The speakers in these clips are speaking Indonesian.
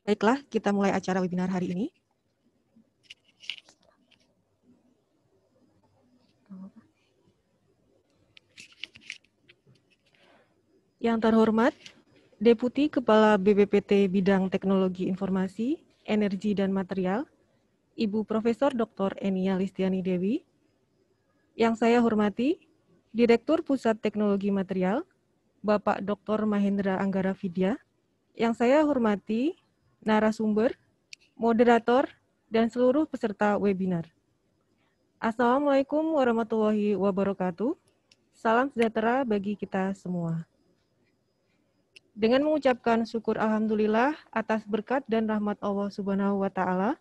Baiklah, kita mulai acara webinar hari ini. Yang terhormat, Deputi Kepala BPPT Bidang Teknologi Informasi, Energi dan Material, Ibu Profesor Dr. Enia Listiani Dewi. Yang saya hormati, Direktur Pusat Teknologi Material, Bapak Dr. Mahendra Anggara Vidya. Yang saya hormati, narasumber, moderator, dan seluruh peserta webinar. Assalamualaikum warahmatullahi wabarakatuh. Salam sejahtera bagi kita semua. Dengan mengucapkan syukur alhamdulillah atas berkat dan rahmat Allah Subhanahu wa taala,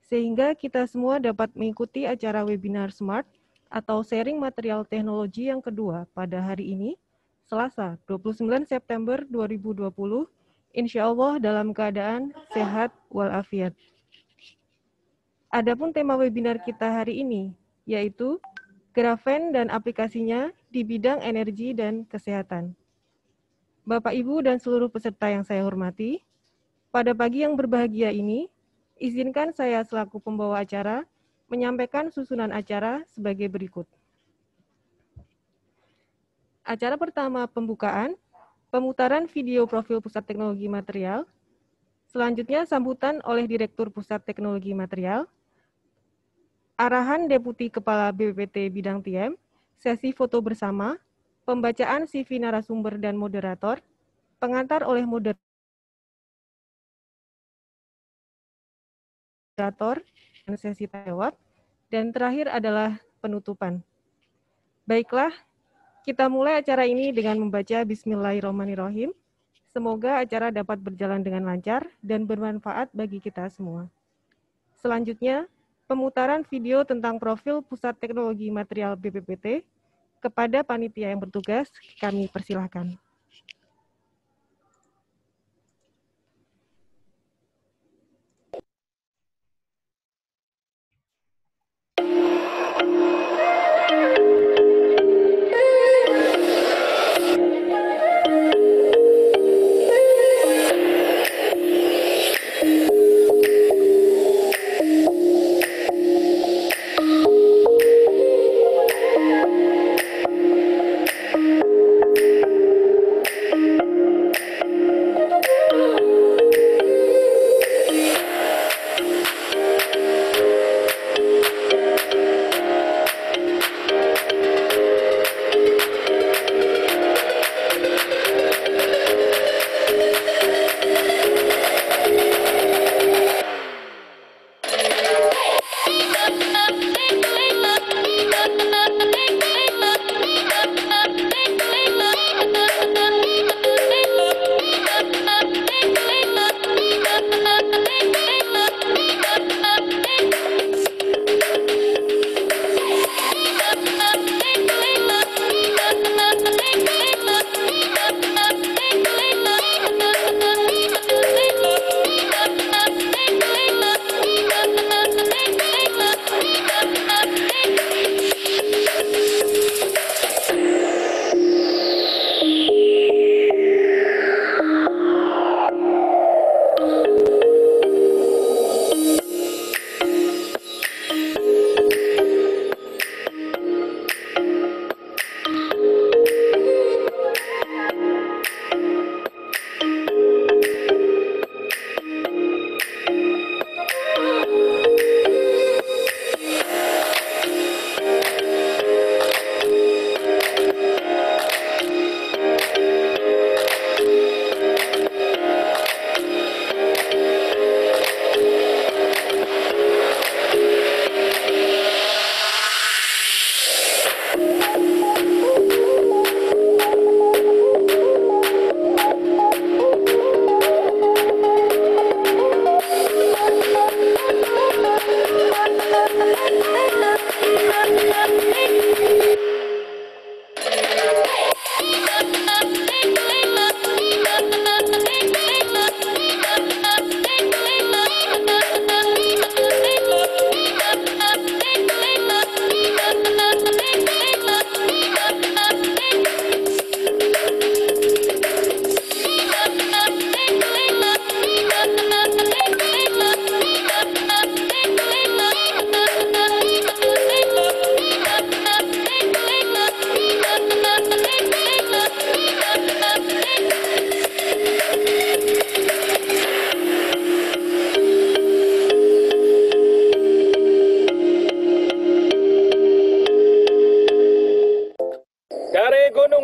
sehingga kita semua dapat mengikuti acara webinar Smart atau sharing material teknologi yang kedua pada hari ini, Selasa 29 September 2020, insya Allah dalam keadaan sehat walafiat. Adapun tema webinar kita hari ini, yaitu grafen dan aplikasinya di bidang energi dan kesehatan. Bapak, Ibu, dan seluruh peserta yang saya hormati, pada pagi yang berbahagia ini, izinkan saya selaku pembawa acara menyampaikan susunan acara sebagai berikut. Acara pertama pembukaan, pemutaran video profil Pusat Teknologi Material, selanjutnya sambutan oleh Direktur Pusat Teknologi Material, arahan Deputi Kepala BPPT Bidang TM, sesi foto bersama, pembacaan CV narasumber dan moderator, pengantar oleh moderator, dan sesi jawab, dan terakhir adalah penutupan. Baiklah, kita mulai acara ini dengan membaca Bismillahirrahmanirrahim. Semoga acara dapat berjalan dengan lancar dan bermanfaat bagi kita semua. Selanjutnya, pemutaran video tentang profil Pusat Teknologi Material BPPT kepada panitia yang bertugas, kami persilahkan.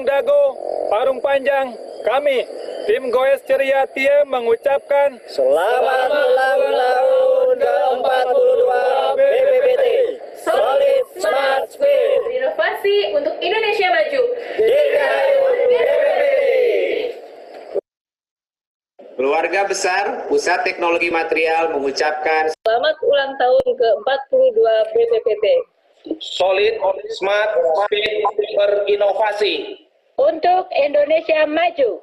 Ujung Dago, Parung Panjang, kami, tim Goes Ceria TIEM mengucapkan Selamat ulang tahun ke-42 BPPT. Solid Smart Speed. Inovasi untuk Indonesia maju. Dirgahayu BPPT. Keluarga besar Pusat Teknologi Material mengucapkan Selamat ulang tahun ke-42 BPPT. Solid Smart Speed berinovasi. Untuk Indonesia maju.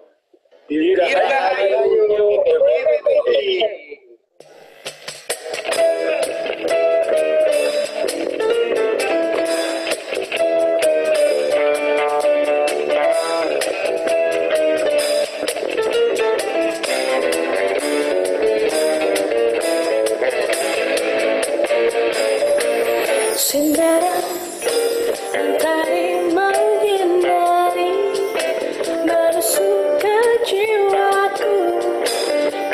Dirgahayu BPPT. Sendiri tadi menghindari bersuka jiwaku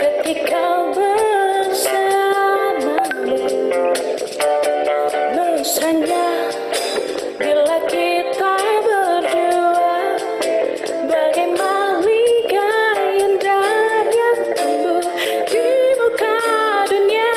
ketika bersamamu. Mesranya bila kita berdua bagai malika indah yang tumbuh di muka dunia.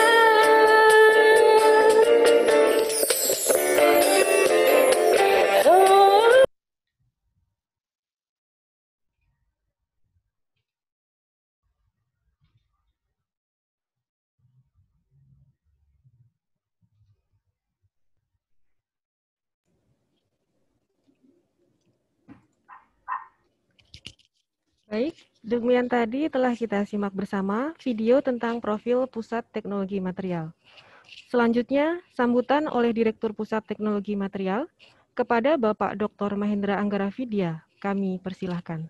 Baik, demikian tadi telah kita simak bersama video tentang profil Pusat Teknologi Material. Selanjutnya, sambutan oleh Direktur Pusat Teknologi Material kepada Bapak Dr. Mahendra Anggara Vidya. Kami persilahkan.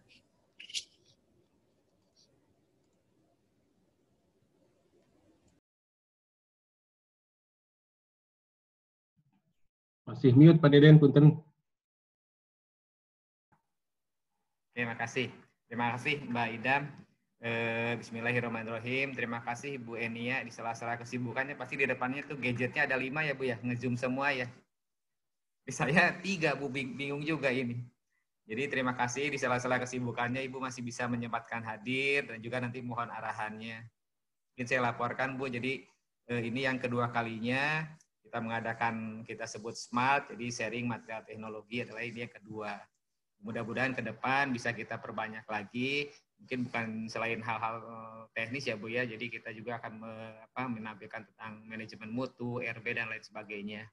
Masih mute Pak Deden, punten. Terima kasih Mbak Idam. Bismillahirrahmanirrahim. Terima kasih Bu Enia. Di sela-sela kesibukannya pasti di depannya tuh gadgetnya ada 5 ya Bu ya, ngezoom semua ya. Di saya 3 Bu, bingung juga ini. Jadi terima kasih di sela-sela kesibukannya Ibu masih bisa menyempatkan hadir dan juga nanti mohon arahannya. Mungkin saya laporkan Bu, jadi ini yang kedua kalinya kita mengadakan, kita sebut SMART, jadi sharing material teknologi adalah ini yang kedua. Mudah-mudahan ke depan bisa kita perbanyak lagi, mungkin bukan selain hal-hal teknis ya Bu ya, jadi kita juga akan menampilkan tentang manajemen mutu, RB dan lain sebagainya.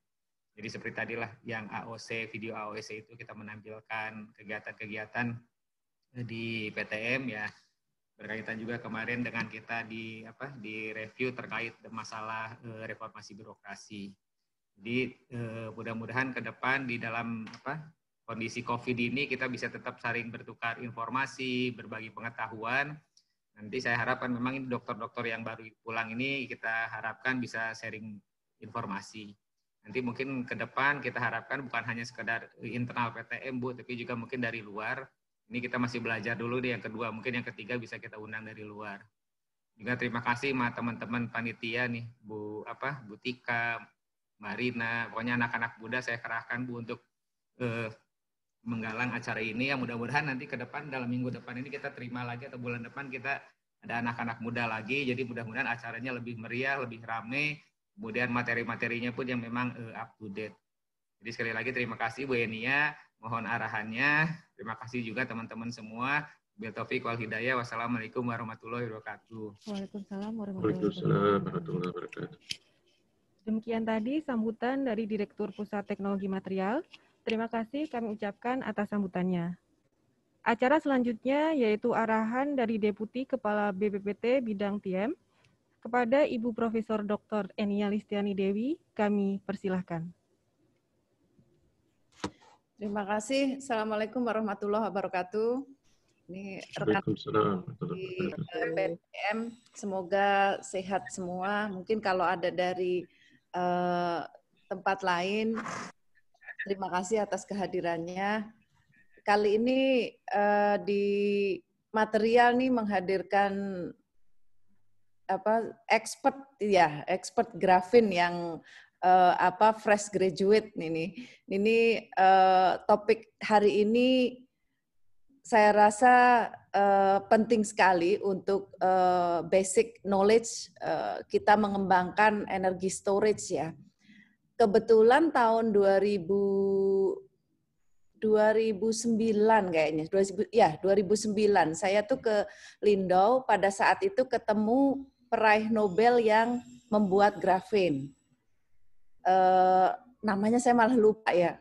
Jadi seperti tadilah yang AOC, video AOC itu kita menampilkan kegiatan-kegiatan di PTM ya, berkaitan juga kemarin dengan kita di review terkait masalah reformasi birokrasi. Jadi mudah-mudahan ke depan di dalam kondisi COVID ini kita bisa tetap saling bertukar informasi, berbagi pengetahuan. Nanti saya harapkan memang ini dokter-dokter yang baru pulang ini kita harapkan bisa sharing informasi. Nanti mungkin ke depan kita harapkan bukan hanya sekedar internal PTM Bu, tapi juga mungkin dari luar. Ini kita masih belajar dulu nih yang kedua, mungkin yang ketiga bisa kita undang dari luar. Juga terima kasih sama teman-teman panitia nih, Bu Tika, Marina, pokoknya anak-anak muda saya kerahkan Bu untuk menggalang acara ini. Ya mudah-mudahan nanti ke depan dalam minggu depan ini kita terima lagi atau bulan depan kita ada anak-anak muda lagi. Jadi mudah-mudahan acaranya lebih meriah, lebih ramai. Kemudian materi-materinya pun yang memang up to date. Jadi sekali lagi terima kasih Bu Enia, mohon arahannya. Terima kasih juga teman-teman semua. Bil Taufik wal Hidayah. Wassalamualaikum warahmatullahi wabarakatuh. Waalaikumsalam warahmatullahi wabarakatuh. Demikian tadi sambutan dari Direktur Pusat Teknologi Material. Terima kasih kami ucapkan atas sambutannya. Acara selanjutnya yaitu arahan dari Deputi Kepala BPPT Bidang TIEM kepada Ibu Profesor Dr. Enia Listiani Dewi. Kami persilahkan. Terima kasih. Assalamualaikum warahmatullahi wabarakatuh. Ini rekan di PTM, semoga sehat semua. Mungkin kalau ada dari tempat lain, terima kasih atas kehadirannya. Kali ini di material nih menghadirkan expert grafin yang fresh graduate ini. Ini topik hari ini saya rasa penting sekali untuk basic knowledge kita mengembangkan energi storage ya. Kebetulan tahun 2009 kayaknya, 2009 saya tuh ke Lindau, pada saat itu ketemu peraih Nobel yang membuat grafin. Namanya saya malah lupa ya.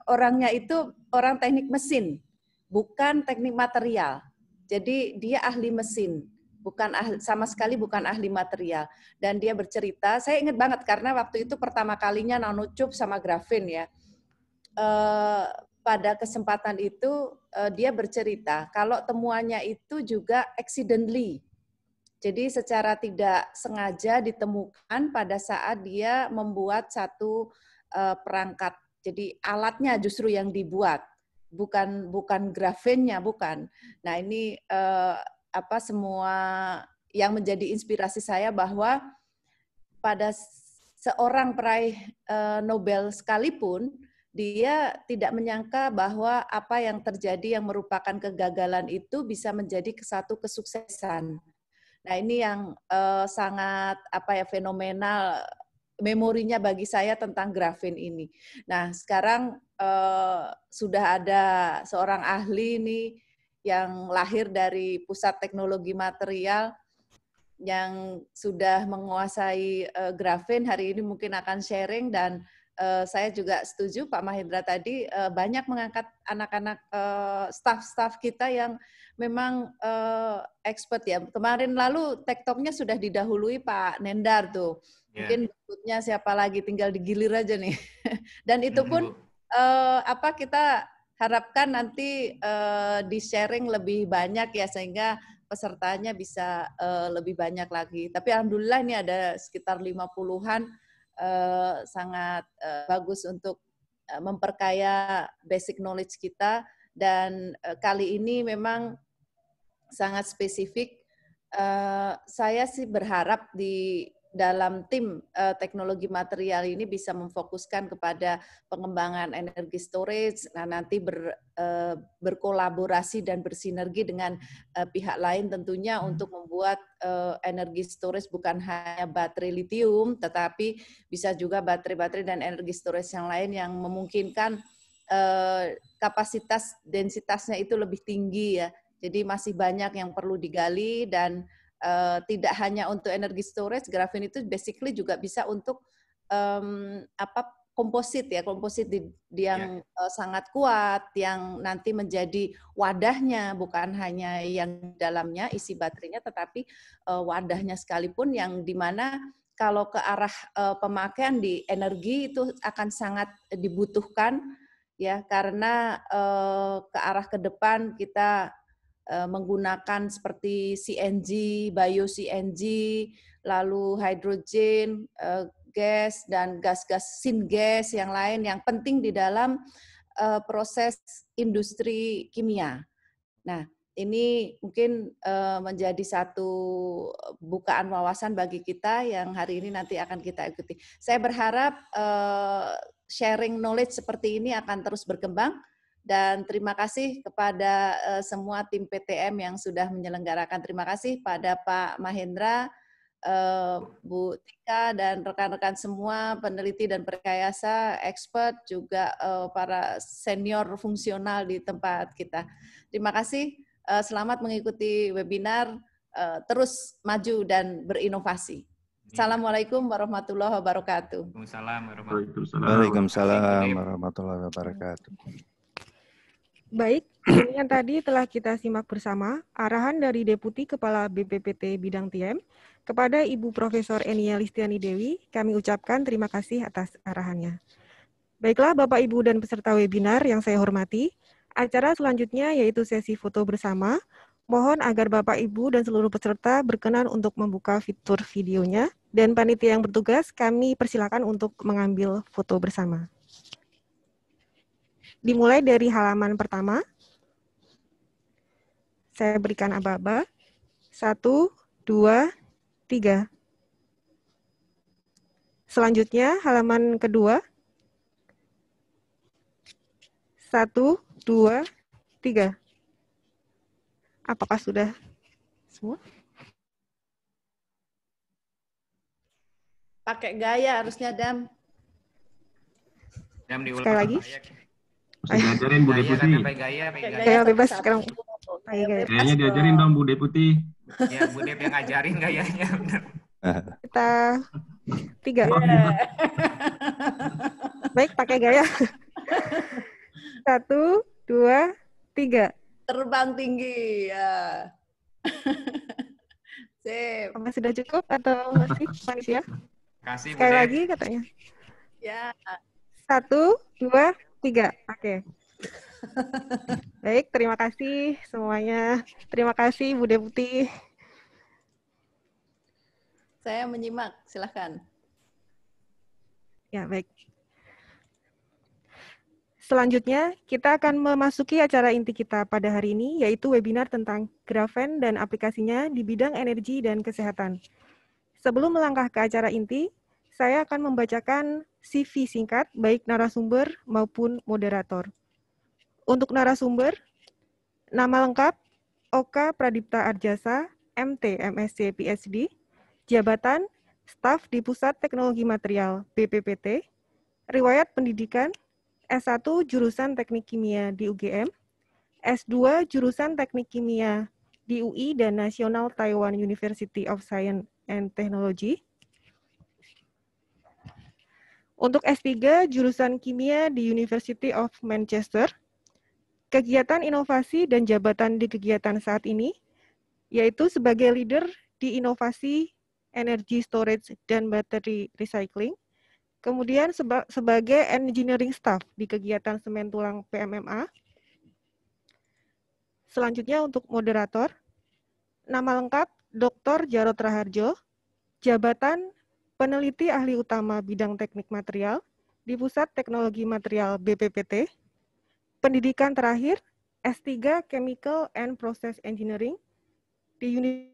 Orangnya itu orang teknik mesin, bukan teknik material. Jadi dia ahli mesin, bukan sama sekali bukan ahli material. Dan dia bercerita, saya ingat banget karena waktu itu pertama kalinya nanotube sama grafin ya. Pada kesempatan itu dia bercerita kalau temuannya itu juga accidentally. Jadi secara tidak sengaja ditemukan pada saat dia membuat satu perangkat. Jadi alatnya justru yang dibuat, bukan grafennya, bukan. Nah ini semua yang menjadi inspirasi saya bahwa pada seorang peraih Nobel sekalipun dia tidak menyangka bahwa apa yang terjadi yang merupakan kegagalan itu bisa menjadi satu kesuksesan. Nah ini yang sangat fenomenal memorinya bagi saya tentang grafin ini. Nah sekarang sudah ada seorang ahli nih yang lahir dari Pusat Teknologi Material yang sudah menguasai grafin, hari ini mungkin akan sharing, dan saya juga setuju Pak Mahendra tadi banyak mengangkat anak-anak staff-staff kita yang memang expert ya. Kemarin lalu TikToknya sudah didahului Pak Nendar tuh. Mungkin berikutnya siapa lagi, tinggal digilir aja nih. Dan itu pun kita harapkan nanti di-sharing lebih banyak ya, sehingga pesertanya bisa lebih banyak lagi. Tapi alhamdulillah ini ada sekitar 50-an, sangat bagus untuk memperkaya basic knowledge kita, dan kali ini memang sangat spesifik. Saya sih berharap di dalam tim teknologi material ini bisa memfokuskan kepada pengembangan energi storage, nah nanti berkolaborasi dan bersinergi dengan pihak lain tentunya untuk membuat energi storage bukan hanya baterai lithium, tetapi bisa juga baterai-baterai dan energi storage yang lain yang memungkinkan kapasitas densitasnya itu lebih tinggi ya. Jadi masih banyak yang perlu digali, dan tidak hanya untuk energi storage, grafin itu basically juga bisa untuk komposit ya, komposit yang sangat kuat, yang nanti menjadi wadahnya, bukan hanya yang dalamnya isi baterainya, tetapi wadahnya sekalipun, yang dimana kalau ke arah pemakaian di energi itu akan sangat dibutuhkan ya, karena ke arah ke depan kita menggunakan seperti CNG, bio-CNG, lalu hidrogen, gas, dan gas-gas syngas yang lain yang penting di dalam proses industri kimia. Nah, ini mungkin menjadi satu bukaan wawasan bagi kita yang hari ini nanti akan kita ikuti. Saya berharap sharing knowledge seperti ini akan terus berkembang. Dan terima kasih kepada semua tim PTM yang sudah menyelenggarakan. Terima kasih pada Pak Mahendra, Bu Tika, dan rekan-rekan semua peneliti dan perkayasa, expert, juga para senior fungsional di tempat kita. Terima kasih, selamat mengikuti webinar, terus maju dan berinovasi. Assalamualaikum warahmatullahi wabarakatuh. Waalaikumsalam warahmatullahi wabarakatuh. Baik, ini yang tadi telah kita simak bersama arahan dari Deputi Kepala BPPT Bidang TM kepada Ibu Profesor Enia Listiani Dewi. Kami ucapkan terima kasih atas arahannya. Baiklah Bapak, Ibu, dan peserta webinar yang saya hormati, acara selanjutnya yaitu sesi foto bersama. Mohon agar Bapak, Ibu, dan seluruh peserta berkenan untuk membuka fitur videonya, dan panitia yang bertugas kami persilakan untuk mengambil foto bersama. Dimulai dari halaman pertama. Saya berikan aba-aba. 1, 2, 3. Selanjutnya halaman kedua. 1, 2, 3. Apakah sudah semua? Pakai gaya harusnya, Dam. Dam diulang. Sekali lagi. Bisa diajarin Bu Deputi. Gaya Gaya bebas sekarang. Kayaknya diajarin dong Bu Deputi. Ya, Bu Dep yang ngajarin gayanya. Kita 3. Baik, pakai gaya. 1, 2, 3. Terbang tinggi. Ya. Sip. Apakah sudah cukup atau masih panitia? Kasih, Bu Sekali Dep. lagi katanya. Ya. 1, 2, 3. Oke. Baik, terima kasih semuanya. Terima kasih Bu Deputi. Saya menyimak, silahkan. Ya, baik. Selanjutnya, kita akan memasuki acara inti kita pada hari ini, yaitu webinar tentang grafen dan aplikasinya di bidang energi dan kesehatan. Sebelum melangkah ke acara inti, saya akan membacakan CV singkat, baik narasumber maupun moderator. Untuk narasumber, nama lengkap, Oka Pradipta Arjasa, MT, MSc, PhD, jabatan, staf di Pusat Teknologi Material, BPPT, riwayat pendidikan, S1 jurusan Teknik Kimia di UGM, S2 jurusan Teknik Kimia di UI dan National Taiwan University of Science and Technology. Untuk S3 jurusan Kimia di University of Manchester. Kegiatan inovasi dan jabatan di kegiatan saat ini, yaitu sebagai leader di inovasi energy storage dan battery recycling, kemudian sebagai engineering staff di kegiatan semen tulang PMMA. Selanjutnya untuk moderator, nama lengkap Dr. Jarod Raharjo, jabatan peneliti ahli utama bidang teknik material di Pusat Teknologi Material BPPT, pendidikan terakhir S3 Chemical and Process Engineering di University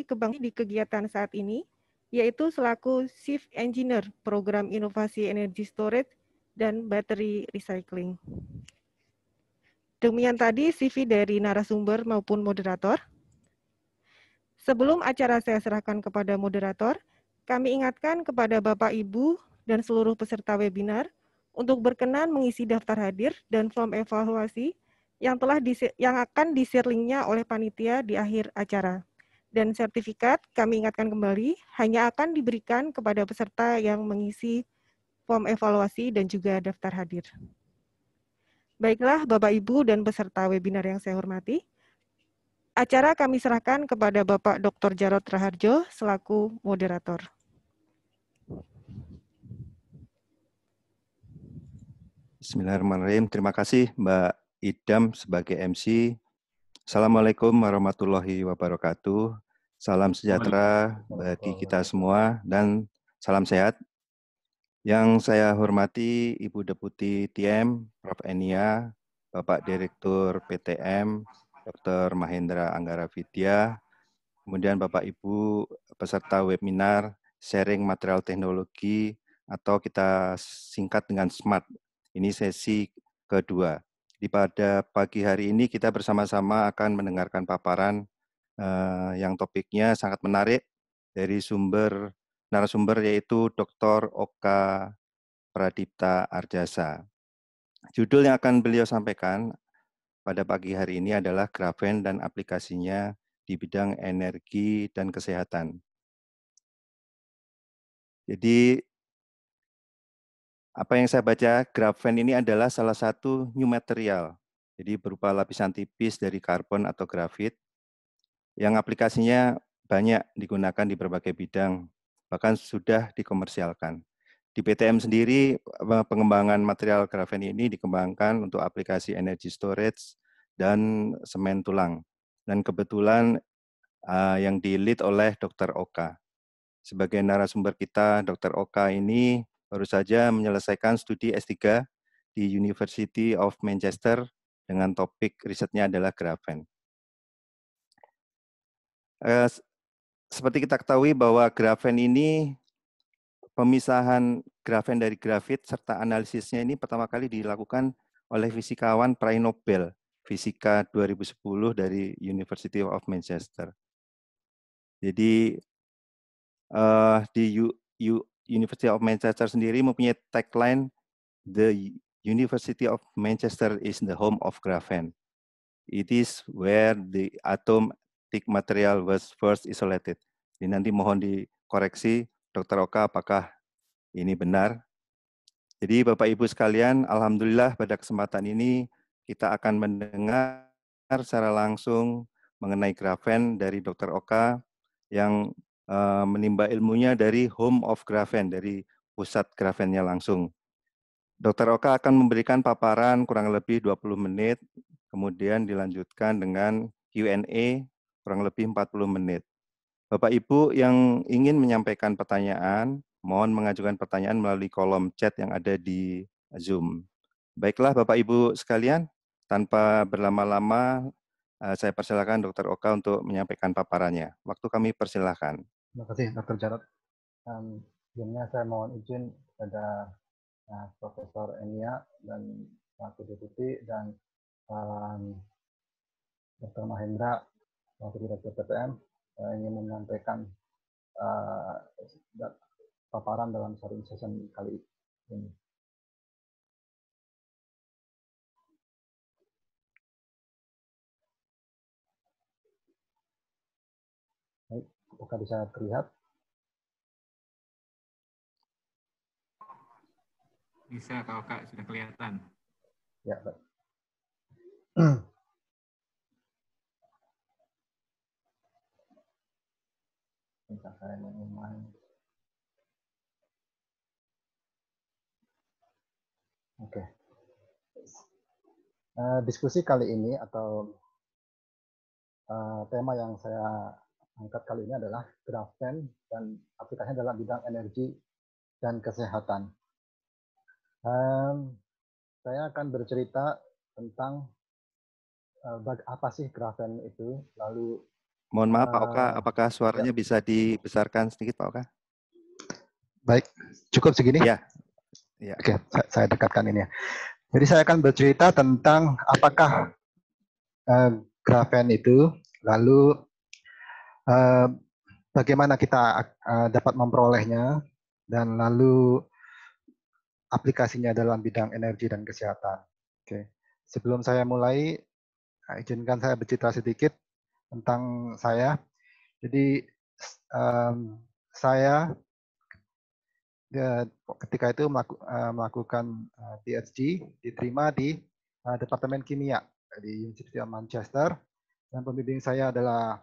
Kebang di kegiatan saat ini, yaitu selaku Chief Engineer Program Inovasi Energy Storage dan Battery Recycling. Demikian tadi CV dari narasumber maupun moderator. Sebelum acara saya serahkan kepada moderator, kami ingatkan kepada Bapak, Ibu, dan seluruh peserta webinar untuk berkenan mengisi daftar hadir dan form evaluasi yang akan di-share linknya oleh panitia di akhir acara. Dan sertifikat, kami ingatkan kembali, hanya akan diberikan kepada peserta yang mengisi form evaluasi dan juga daftar hadir. Baiklah, Bapak, Ibu, dan peserta webinar yang saya hormati, acara kami serahkan kepada Bapak Dr. Jarod Raharjo selaku moderator. Bismillahirrahmanirrahim. Terima kasih Mbak Idam sebagai MC. Assalamualaikum warahmatullahi wabarakatuh. Salam sejahtera bagi kita semua dan salam sehat. Yang saya hormati Ibu Deputi TM, Prof. Enia, Bapak Direktur PTM, Dr. Mahendra Anggara Vidya, kemudian Bapak Ibu peserta webinar sharing material teknologi atau kita singkat dengan SMART. Ini sesi kedua. Pada pagi hari ini kita bersama-sama akan mendengarkan paparan yang topiknya sangat menarik dari narasumber yaitu Dr. Oka Pradipta Arjasa. Judul yang akan beliau sampaikan pada pagi hari ini adalah grafen dan aplikasinya di bidang energi dan kesehatan. Jadi apa yang saya baca, grafen ini adalah salah satu new material, jadi berupa lapisan tipis dari karbon atau grafit, yang aplikasinya banyak digunakan di berbagai bidang, bahkan sudah dikomersialkan. Di PTM sendiri, pengembangan material grafen ini dikembangkan untuk aplikasi energy storage dan semen tulang. Dan kebetulan yang di-lead oleh Dr. Oka. Sebagai narasumber kita, Dr. Oka ini baru saja menyelesaikan studi S3 di University of Manchester dengan topik risetnya adalah grafen. Seperti kita ketahui bahwa grafen ini, pemisahan grafen dari grafit serta analisisnya ini pertama kali dilakukan oleh fisikawan peraih Nobel Fisika 2010 dari University of Manchester. Jadi di University of Manchester sendiri mempunyai tagline The University of Manchester is the home of graphene. It is where the atomic material was first isolated. Jadi nanti mohon dikoreksi, Dr. Oka, apakah ini benar? Jadi Bapak Ibu sekalian, alhamdulillah pada kesempatan ini kita akan mendengar secara langsung mengenai grafen dari Dr. Oka yang menimba ilmunya dari Home of Graphene, dari pusat grafennya langsung. Dr. Oka akan memberikan paparan kurang lebih 20 menit, kemudian dilanjutkan dengan Q&A kurang lebih 40 menit. Bapak Ibu yang ingin menyampaikan pertanyaan, mohon mengajukan pertanyaan melalui kolom chat yang ada di Zoom. Baiklah Bapak Ibu sekalian, tanpa berlama-lama, saya persilakan Dr. Oka untuk menyampaikan paparannya. Waktu kami persilakan. Terima kasih Dr. Jarod. Sebelumnya saya mohon izin kepada Profesor Enia dan Pak Deputi dan Dr. Mahendra, Wakil Direktur PTM, ingin menyampaikan paparan dalam sharing session kali ini. Baik, apakah bisa terlihat? Bisa, Kak, sudah kelihatan. Ya, baik. Bisa saya mengumumkan. Oke. Diskusi kali ini atau tema yang saya angkat kali ini adalah grafen dan aplikasinya dalam bidang energi dan kesehatan. Saya akan bercerita tentang apa sih grafen itu, lalu mohon maaf Pak Oka, apakah suaranya bisa dibesarkan sedikit Pak Oka? Baik, cukup segini? Ya. Ya. Oke, saya dekatkan ini ya. Jadi saya akan bercerita tentang apakah grafen itu, lalu bagaimana kita dapat memperolehnya, dan lalu aplikasinya dalam bidang energi dan kesehatan. Oke, sebelum saya mulai, izinkan saya bercerita sedikit tentang saya. Jadi saya ketika itu melakukan PhD, diterima di Departemen Kimia di University of Manchester, dan pembimbing saya adalah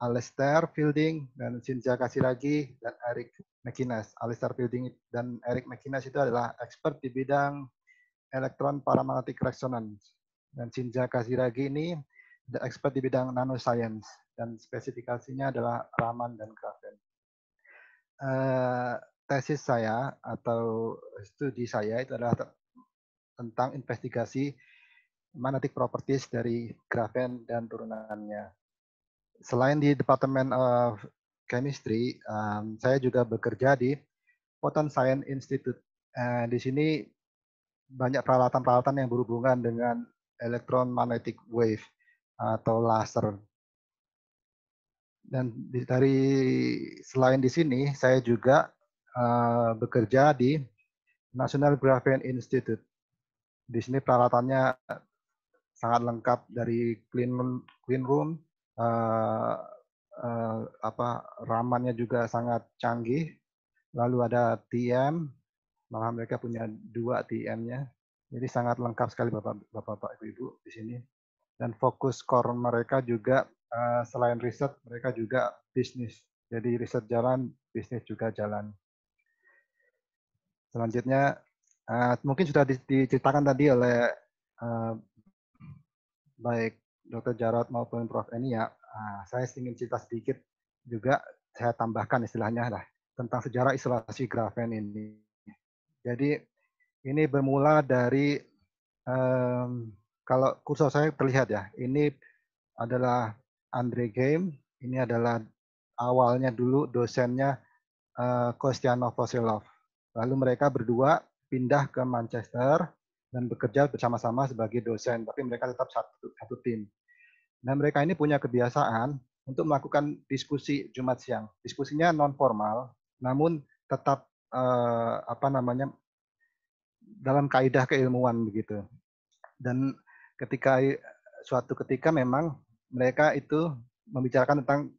Alistair Fielding dan Cynthia Kasiragi dan Eric McInnes. Alistair Fielding dan Eric McInnes itu adalah expert di bidang elektron paramagnetic resonance, dan Cynthia Kasiragi ini expert di bidang nanoscience dan spesifikasinya adalah Raman dan grafen. Tesis saya atau studi saya itu adalah tentang investigasi magnetic properties dari grafen dan turunannya. Selain di Departemen of Chemistry, saya juga bekerja di Photon Science Institute. Di sini banyak peralatan-peralatan yang berhubungan dengan electron magnetic wave atau laser. Dan selain di sini, saya juga bekerja di National Graphene Institute. Di sini peralatannya sangat lengkap, dari clean room, ramannya juga sangat canggih. Lalu ada TM, malah mereka punya 2 TM-nya. Jadi sangat lengkap sekali Bapak Ibu di sini. Dan fokus core mereka juga selain riset, mereka juga bisnis. Jadi riset jalan, bisnis juga jalan. Selanjutnya, mungkin sudah diceritakan tadi oleh baik Dr. Jarod maupun Prof. Enia. Saya ingin cerita sedikit juga, saya tambahkan istilahnya lah, tentang sejarah isolasi grafen ini. Jadi ini bermula dari, kalau kursor saya terlihat ya, ini adalah Andre Geim, ini adalah awalnya dulu dosennya Kostianov Vosilov. Lalu mereka berdua pindah ke Manchester dan bekerja bersama-sama sebagai dosen, tapi mereka tetap satu tim. Nah, mereka ini punya kebiasaan untuk melakukan diskusi Jumat siang. Diskusinya non formal, namun tetap dalam kaidah keilmuan begitu. Dan suatu ketika memang mereka itu membicarakan tentang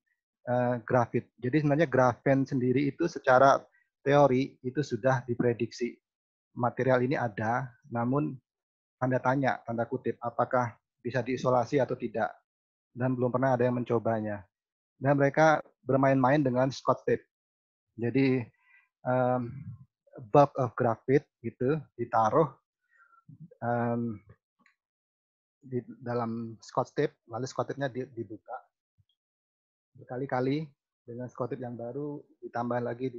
grafit. Jadi sebenarnya grafen sendiri itu secara teori itu sudah diprediksi. Material ini ada, namun tanda tanya, tanda kutip, apakah bisa diisolasi atau tidak. Dan belum pernah ada yang mencobanya. Dan mereka bermain-main dengan Scotch tape. Jadi bulk of graphite gitu ditaruh di dalam Scotch tape, lalu Scotch tape-nya dibuka berkali-kali dengan Scotch tape yang baru, ditambah lagi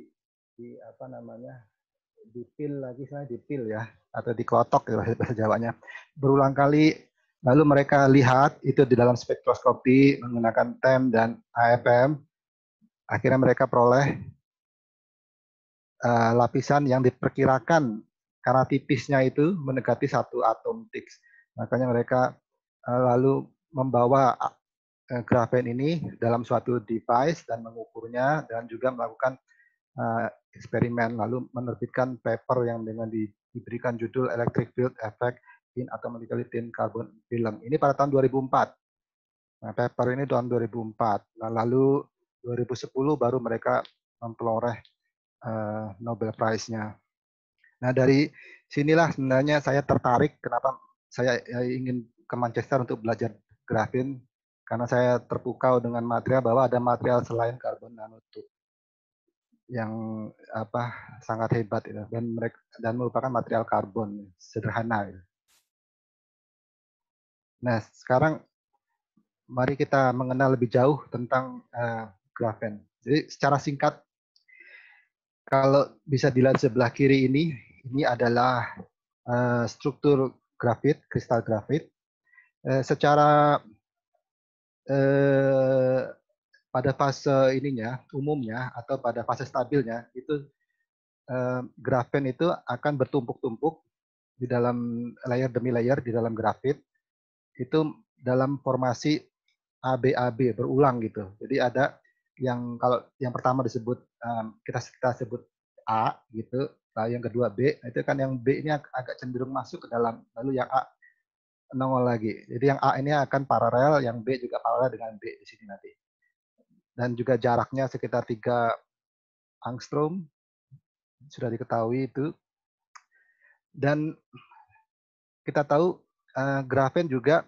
dipil lagi, saya dipil ya, atau diklotok ya bahasa Jawanya, berulang kali. Lalu mereka lihat itu di dalam spektroskopi menggunakan TEM dan AFM. Akhirnya mereka peroleh lapisan yang diperkirakan karena tipisnya itu mendekati 1 atom Higgs. Makanya mereka lalu membawa grafen ini dalam suatu device dan mengukurnya dan juga melakukan eksperimen, lalu menerbitkan paper yang dengan diberikan judul Electric Field Effect in Atomically Thin Carbon Film. Ini pada tahun 2004. Nah, paper ini tahun 2004. Nah, lalu 2010 baru mereka memperoleh Nobel Prize-nya. Nah, dari sinilah sebenarnya saya tertarik kenapa saya ingin ke Manchester untuk belajar grafin, karena saya terpukau dengan material bahwa ada material selain karbon nanotube yang sangat hebat itu, dan merupakan material karbon sederhana. Nah, sekarang mari kita mengenal lebih jauh tentang grafen. Jadi secara singkat, kalau bisa dilihat sebelah kiri ini adalah struktur grafit, kristal grafit. Secara pada fase umumnya atau pada fase stabilnya itu grafen itu akan bertumpuk-tumpuk di dalam layer demi layer di dalam grafit, itu dalam formasi ABAB berulang gitu. Jadi ada yang kalau yang pertama disebut kita sebut A gitu, lalu yang kedua B, itu kan yang B ini agak cenderung masuk ke dalam, lalu yang A nongol lagi. Jadi yang A ini akan paralel, yang B juga paralel dengan B di sini nanti. Dan juga jaraknya sekitar 3 angstrom, sudah diketahui itu. Dan kita tahu grafen juga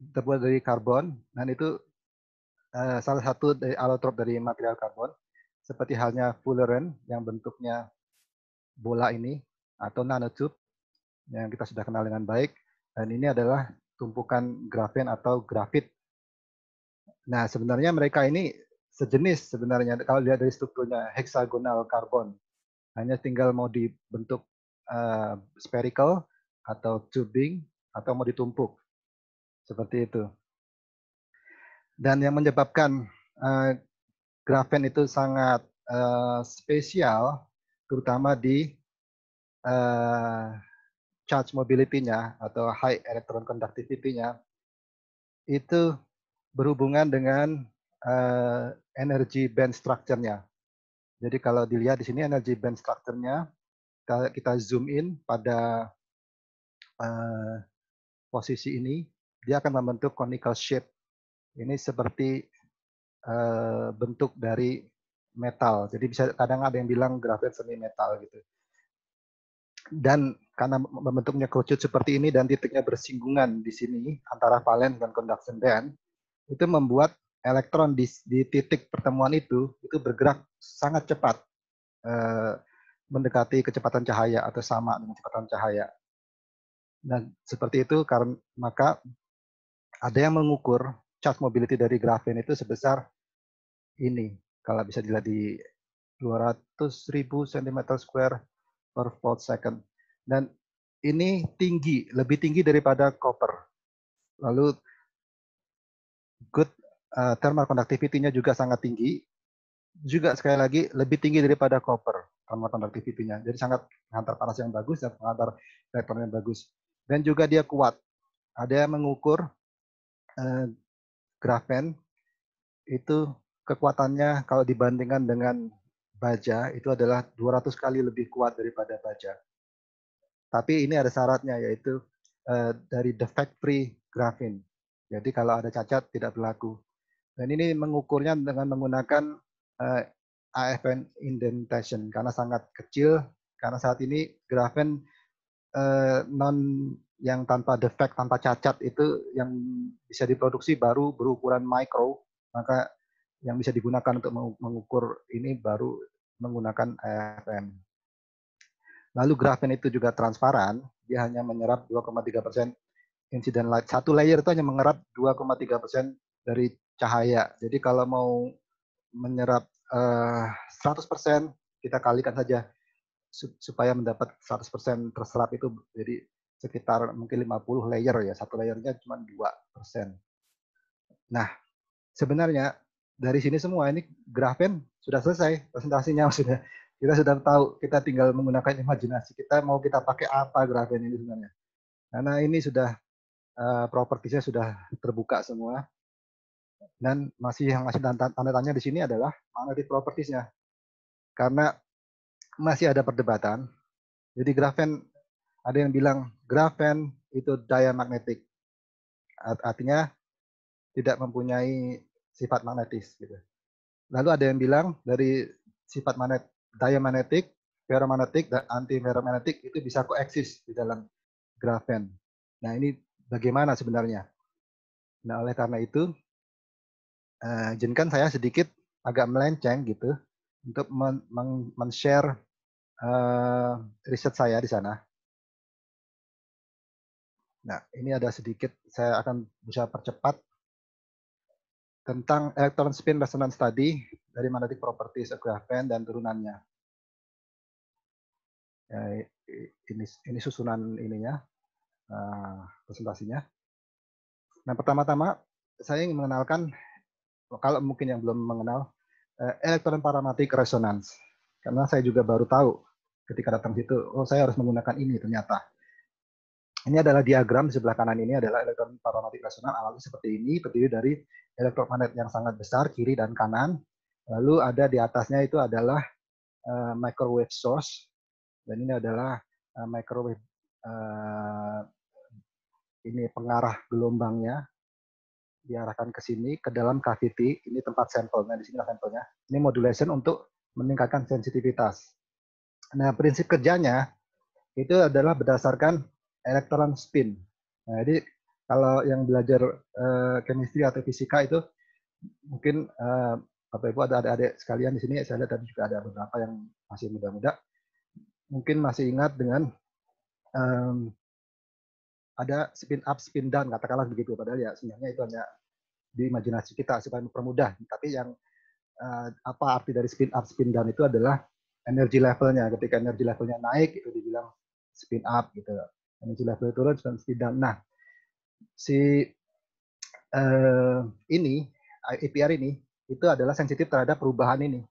terbuat dari karbon, dan itu salah satu dari allotrope dari material karbon, seperti halnya fullerene yang bentuknya bola ini, atau nanotube yang kita sudah kenal dengan baik, dan ini adalah tumpukan grafen atau grafit. Nah, sebenarnya mereka ini sejenis sebenarnya kalau lihat dari strukturnya heksagonal karbon, hanya tinggal mau dibentuk spherical atau tubing atau mau ditumpuk seperti itu. Dan yang menyebabkan grafen itu sangat spesial, terutama di charge mobility-nya atau high electron conductivity-nya, itu berhubungan dengan energy band structure-nya. Jadi kalau dilihat di sini energy band structure-nya, kita zoom in pada posisi ini, dia akan membentuk conical shape. Ini seperti bentuk dari metal. Jadi bisa kadang ada yang bilang grafen semi metal gitu. Dan karena membentuknya kerucut seperti ini dan titiknya bersinggungan di sini antara valence dan conduction band, itu membuat elektron di titik pertemuan itu bergerak sangat cepat, mendekati kecepatan cahaya atau sama dengan kecepatan cahaya. Dan seperti itu karena maka ada yang mengukur charge mobility dari grafen itu sebesar ini, kalau bisa dilihat di 200.000 cm2 per volt second. Dan ini tinggi, lebih tinggi daripada copper. Lalu good thermal conductivity-nya juga sangat tinggi. juga sekali lagi lebih tinggi daripada copper thermal conductivity-nya. Jadi sangat penghantar panas yang bagus dan penghantar elektron yang bagus. Dan juga dia kuat. Ada yang mengukur grafen itu kekuatannya kalau dibandingkan dengan baja itu adalah 200 kali lebih kuat daripada baja. Tapi ini ada syaratnya yaitu dari defect free graphene. Jadi kalau ada cacat tidak berlaku. Dan ini mengukurnya dengan menggunakan AFN indentation karena sangat kecil. Karena saat ini grafen non yang tanpa defect, tanpa cacat itu yang bisa diproduksi baru berukuran micro. Maka yang bisa digunakan untuk mengukur ini baru menggunakan AFN. Lalu grafen itu juga transparan, dia hanya menyerap 2,3% incident light. Satu layer itu hanya menyerap 2,3% dari cahaya. Jadi kalau mau menyerap 100%, kita kalikan saja supaya mendapat 100% terserap itu jadi sekitar mungkin 50 layer ya. Satu layernya cuma 2%. Nah, sebenarnya dari sini semua ini grafen sudah selesai presentasinya maksudnya. Kita sudah tahu, kita tinggal menggunakan imajinasi kita mau kita pakai apa grafen ini sebenarnya. Karena ini sudah propertinya sudah terbuka semua. Dan yang masih tanda tanya di sini adalah magnetic propertiesnya. Karena masih ada perdebatan. Jadi grafen ada yang bilang grafen itu diamagnetic. Artinya tidak mempunyai sifat magnetis gitu. Lalu ada yang bilang dari sifat diamagnetic, ferromagnetic, dan anti-ferromagnetic itu bisa koeksis di dalam grafen. Nah ini bagaimana sebenarnya? Nah oleh karena itu, izinkan saya sedikit agak melenceng gitu untuk men-share riset saya di sana. Nah ini ada sedikit, saya akan bisa percepat tentang electron spin resonance study dari magnetic properties of graphene dan turunannya. Ya, ini susunan ininya, presentasinya. Nah, pertama-tama saya ingin mengenalkan, kalau mungkin yang belum mengenal, electron parametric resonance. Karena saya juga baru tahu ketika datang situ, oh saya harus menggunakan ini ternyata. Ini adalah diagram di sebelah kanan ini adalah elektron parametric resonance alatnya seperti ini, terdiri dari elektromagnet yang sangat besar kiri dan kanan. Lalu ada di atasnya itu adalah microwave source dan ini adalah microwave ini pengarah gelombangnya diarahkan ke sini ke dalam cavity. Ini tempat sampelnya, di sini sampelnya. Ini modulation untuk meningkatkan sensitivitas. Nah, prinsip kerjanya itu adalah berdasarkan elektron spin. Nah, jadi kalau yang belajar chemistry atau fisika itu mungkin Bapak Ibu ada adik-adik sekalian di sini, saya lihat tadi juga ada beberapa yang masih muda-muda, mungkin masih ingat dengan ada spin up, spin down, katakanlah begitu. Padahal ya sebenarnya itu hanya di imajinasi kita supaya mempermudah. Tapi yang apa arti dari spin up, spin down itu adalah energi levelnya. Ketika energi levelnya naik itu dibilang spin up gitu. Energi level turun spin down. Nah, si ini APR ini itu adalah sensitif terhadap perubahan ini,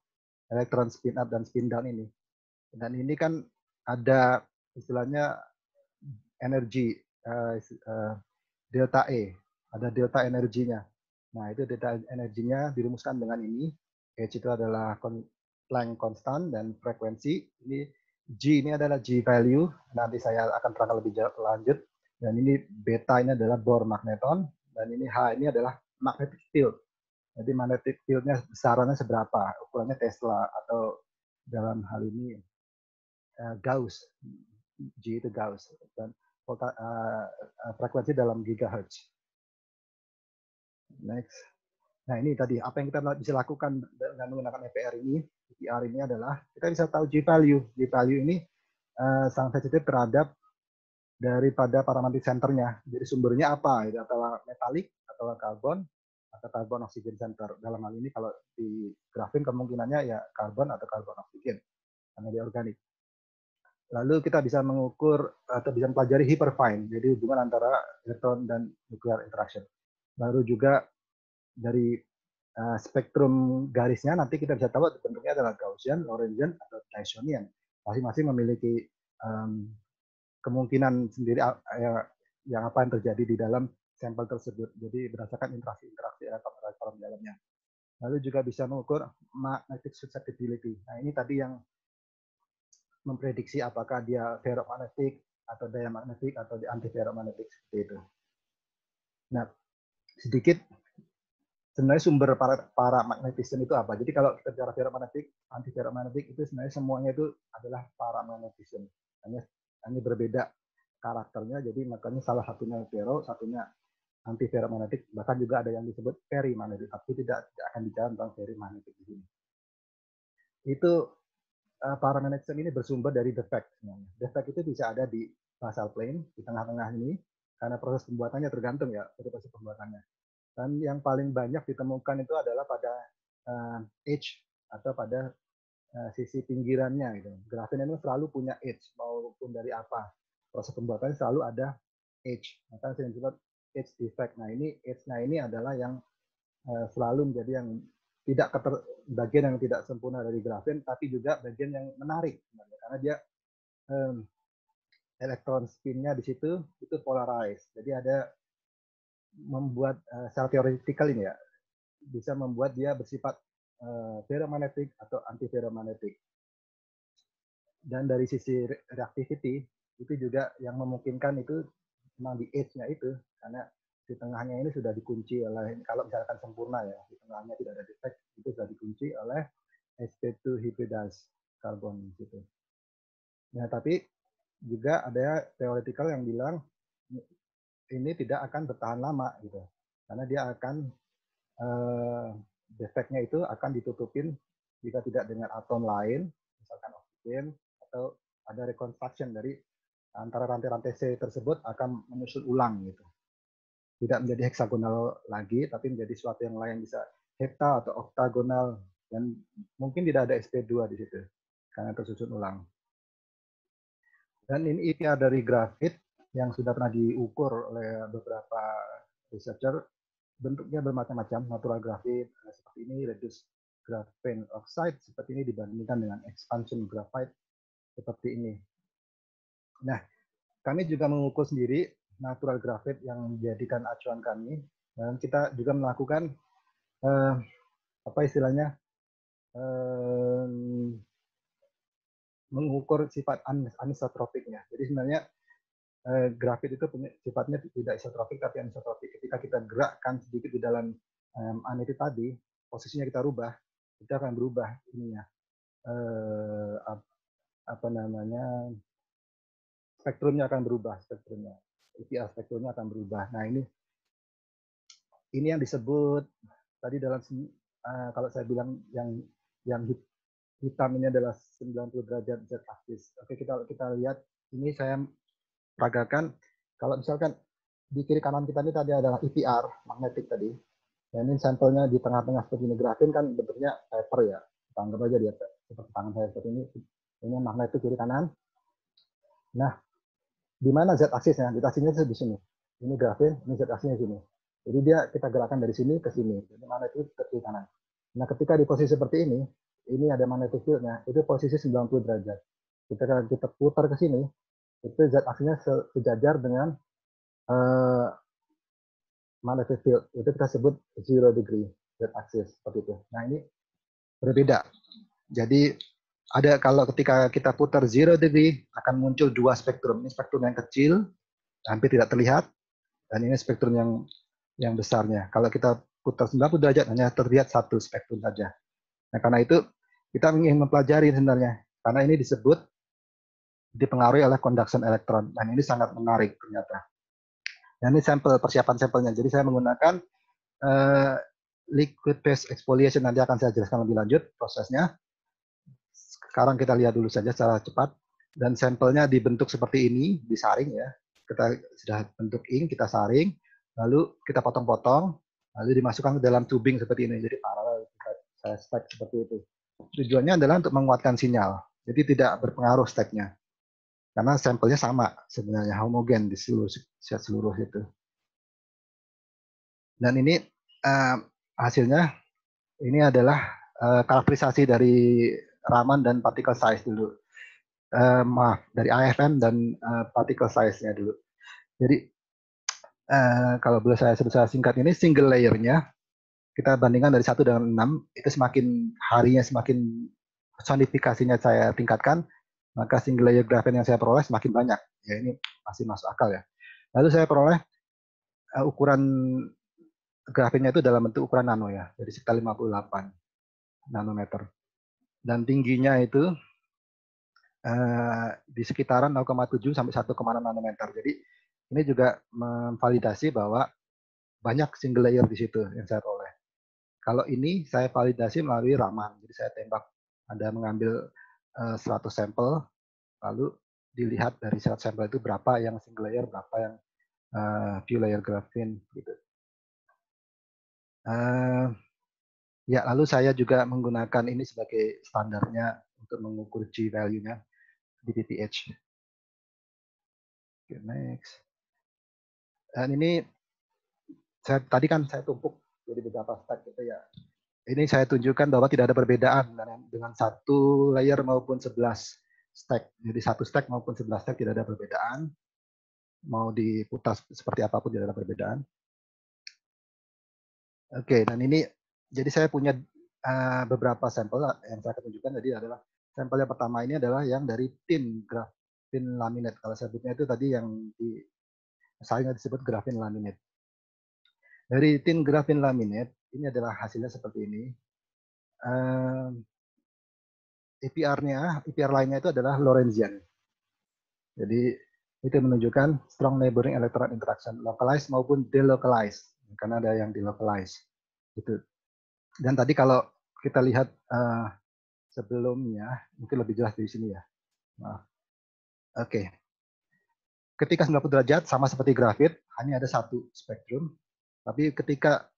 elektron spin up dan spin down ini. Dan ini kan ada istilahnya energi delta E, ada delta energinya. Nah itu delta energinya dirumuskan dengan ini. H itu adalah Planck constant dan frekuensi. Ini G ini adalah G value. Nanti saya akan terangkan lebih lanjut. Dan ini beta ini adalah Bohr magneton. Dan ini H ini adalah magnetic field. Jadi magnetic field-nya besarannya seberapa? Ukurannya Tesla atau dalam hal ini Gauss. G itu Gauss. Dan frekuensi dalam gigahertz. Next. Nah ini tadi apa yang kita bisa lakukan dengan menggunakan EPR ini adalah kita bisa tahu G value. G value ini sangat sensitif terhadap daripada parametric centernya. Jadi sumbernya apa? Itu antara metalik atau karbon atau karbon oksigen center. Dalam hal ini kalau di grafin kemungkinannya ya karbon atau karbon oksigen karena dia organik. Lalu kita bisa mengukur atau bisa mempelajari hyperfine, jadi hubungan antara elektron dan nuclear interaction. Lalu juga dari spektrum garisnya nanti kita bisa tahu bentuknya adalah Gaussian, Lorentzian, atau Dyssonian. Masing-masing memiliki kemungkinan sendiri yang apa yang terjadi di dalam sampel tersebut. Jadi berdasarkan interaksi elektron di dalamnya. Lalu juga bisa mengukur magnetic susceptibility. Nah ini tadi yang memprediksi apakah dia ferromagnetic atau diamagnetic atau anti ferromagnetic seperti itu. Nah sedikit sebenarnya sumber paramagnetisme itu apa? Jadi kalau kita bicara ferromagnetic, anti ferromagnetic itu sebenarnya semuanya itu adalah paramagnetisme. Hanya berbeda karakternya. Jadi makanya salah satunya ferro, satunya anti ferromagnetic, bahkan juga ada yang disebut perimagnetic, tapi tidak akan bicara tentang perimagnetic di sini. Itu paramagnetisme ini bersumber dari defect sebenarnya. Defect itu bisa ada di basal plane di tengah-tengah ini karena proses pembuatannya tergantung ya dari proses pembuatannya. Dan yang paling banyak ditemukan itu adalah pada edge atau pada sisi pinggirannya gitu. Grafin itu selalu punya edge maupun dari apa. Proses pembuatannya selalu ada edge. Maka saya sebut edge defect. Nah, ini edge-nya ini adalah yang selalu menjadi yang tidak bagian yang tidak sempurna dari grafin, tapi juga bagian yang menarik karena dia elektron spin-nya di situ itu polarized. Jadi ada membuat secara teoretikal ini ya bisa membuat dia bersifat ferromagnetic atau anti ferromagnetic. Dan dari sisi reactivity itu juga yang memungkinkan itu memang di edge-nya itu karena di tengahnya ini sudah dikunci oleh, kalau misalkan sempurna ya, di tengahnya tidak ada defect, itu sudah dikunci oleh sp2 hybridized carbon gitu. Nah, tapi juga ada teoretikal yang bilang ini tidak akan bertahan lama gitu. Karena dia akan defeknya itu akan ditutupin jika tidak dengan atom lain, misalkan oksigen, atau ada reconstruction dari antara rantai-rantai C tersebut akan menyusul ulang gitu. Tidak menjadi heksagonal lagi, tapi menjadi suatu yang lain, bisa hepta atau oktagonal, dan mungkin tidak ada sp2 di situ karena tersusun ulang. Dan ini IPR dari grafit yang sudah pernah diukur oleh beberapa researcher, bentuknya bermacam-macam, natural grafit seperti ini, reduced graphene oxide seperti ini dibandingkan dengan expansion graphite seperti ini. Nah, kami juga mengukur sendiri natural graphite yang menjadikan acuan kami, dan kita juga melakukan apa istilahnya mengukur sifat anisotropiknya. Jadi sebenarnya grafit itu punya sifatnya tidak isotropik tapi anisotropik. Ketika kita gerakkan sedikit di dalam magnetit tadi, posisinya kita rubah, kita akan berubah ininya apa namanya spektrumnya akan berubah, spektrumnya IPR spektrumnya akan berubah. Nah ini yang disebut tadi dalam kalau saya bilang yang hitam ini adalah 90 derajat z aksis. Oke, kita lihat ini saya peragakan kalau misalkan di kiri kanan kita ini tadi adalah IPR magnetik tadi. Dan ini sampelnya di tengah-tengah seperti ini, grafin kan bentuknya paper ya. Kita anggap aja dia seperti tangan saya seperti ini. Ini magnetik kiri kanan. Nah, di mana z aksisnya? Z aksisnya di sini. Ini grafin, ini z aksisnya di sini. Jadi kita gerakan dari sini ke sini. Jadi magnetik ke kiri kanan. Nah, ketika di posisi seperti ini ada magnetic field-nya, itu posisi 90 derajat. Kita putar ke sini, itu z aksisnya sejajar dengan magnetic field. Itu kita sebut 0 degree z aksis seperti itu. Nah, ini berbeda. Jadi kalau ketika kita putar 0 degree akan muncul dua spektrum. Ini spektrum yang kecil, hampir tidak terlihat, dan ini spektrum yang besarnya. Kalau kita putar 90 derajat hanya terlihat satu spektrum saja. Nah, karena itu kita ingin mempelajari sebenarnya, karena ini disebut dipengaruhi oleh conduction elektron. Dan ini sangat menarik ternyata. Dan ini persiapan sampelnya. Jadi saya menggunakan liquid phase exfoliation, nanti akan saya jelaskan lebih lanjut prosesnya. Sekarang kita lihat dulu saja secara cepat. Dan sampelnya dibentuk seperti ini, disaring ya. Kita sudah bentuk ink, kita saring, lalu kita potong-potong, lalu dimasukkan ke dalam tubing seperti ini. Jadi paralel, saya stack seperti itu. Tujuannya adalah untuk menguatkan sinyal. Jadi tidak berpengaruh stacknya. Karena sampelnya sama sebenarnya, homogen di seluruh itu. Dan ini hasilnya Ini adalah karakterisasi dari Raman dan particle size dulu. Maaf, dari AFM dan particle size-nya dulu. Jadi kalau boleh saya sebut secara singkat, ini single layer-nya kita bandingkan dari 1 dengan 6, itu semakin harinya semakin personifikasinya saya tingkatkan, maka single layer grafen yang saya peroleh semakin banyak. Ya, ini masih masuk akal ya. Lalu saya peroleh ukuran grafennya itu dalam bentuk ukuran nano ya, jadi sekitar 58 nanometer. Dan tingginya itu di sekitaran 0,7 sampai 1,6 nanometer. Jadi ini juga memvalidasi bahwa banyak single layer di situ yang saya peroleh. Kalau ini saya validasi melalui Raman. Jadi saya tembak, Anda mengambil 100 sampel, lalu dilihat dari 100 sampel itu berapa yang single layer, berapa yang few layer graphene gitu. Ya, lalu saya juga menggunakan ini sebagai standarnya untuk mengukur G value-nya di PPH. Okay, next. Dan ini tadi kan saya tumpuk jadi beberapa stack gitu ya. Ini saya tunjukkan bahwa tidak ada perbedaan dengan 1 layer maupun 11 stack. Jadi 1 stack maupun 11 stack tidak ada perbedaan. Mau diputar seperti apapun tidak ada perbedaan. Oke, dan ini jadi saya punya beberapa sampel yang saya akan tunjukkan. Jadi adalah sampel yang pertama ini adalah yang dari tin graphene laminate. Kalau saya sebutnya itu tadi yang saya disebut graphene laminate. Dari tin graphene laminate ini adalah hasilnya seperti ini. EPR lainnya itu adalah Lorentzian. Jadi itu menunjukkan strong neighboring electron interaction, localized maupun delocalized, karena ada yang delocalized. Gitu. Dan tadi kalau kita lihat sebelumnya, mungkin lebih jelas di sini ya. Maaf. Oke. Ketika 90 derajat sama seperti grafit, hanya ada 1 spektrum. Tapi ketika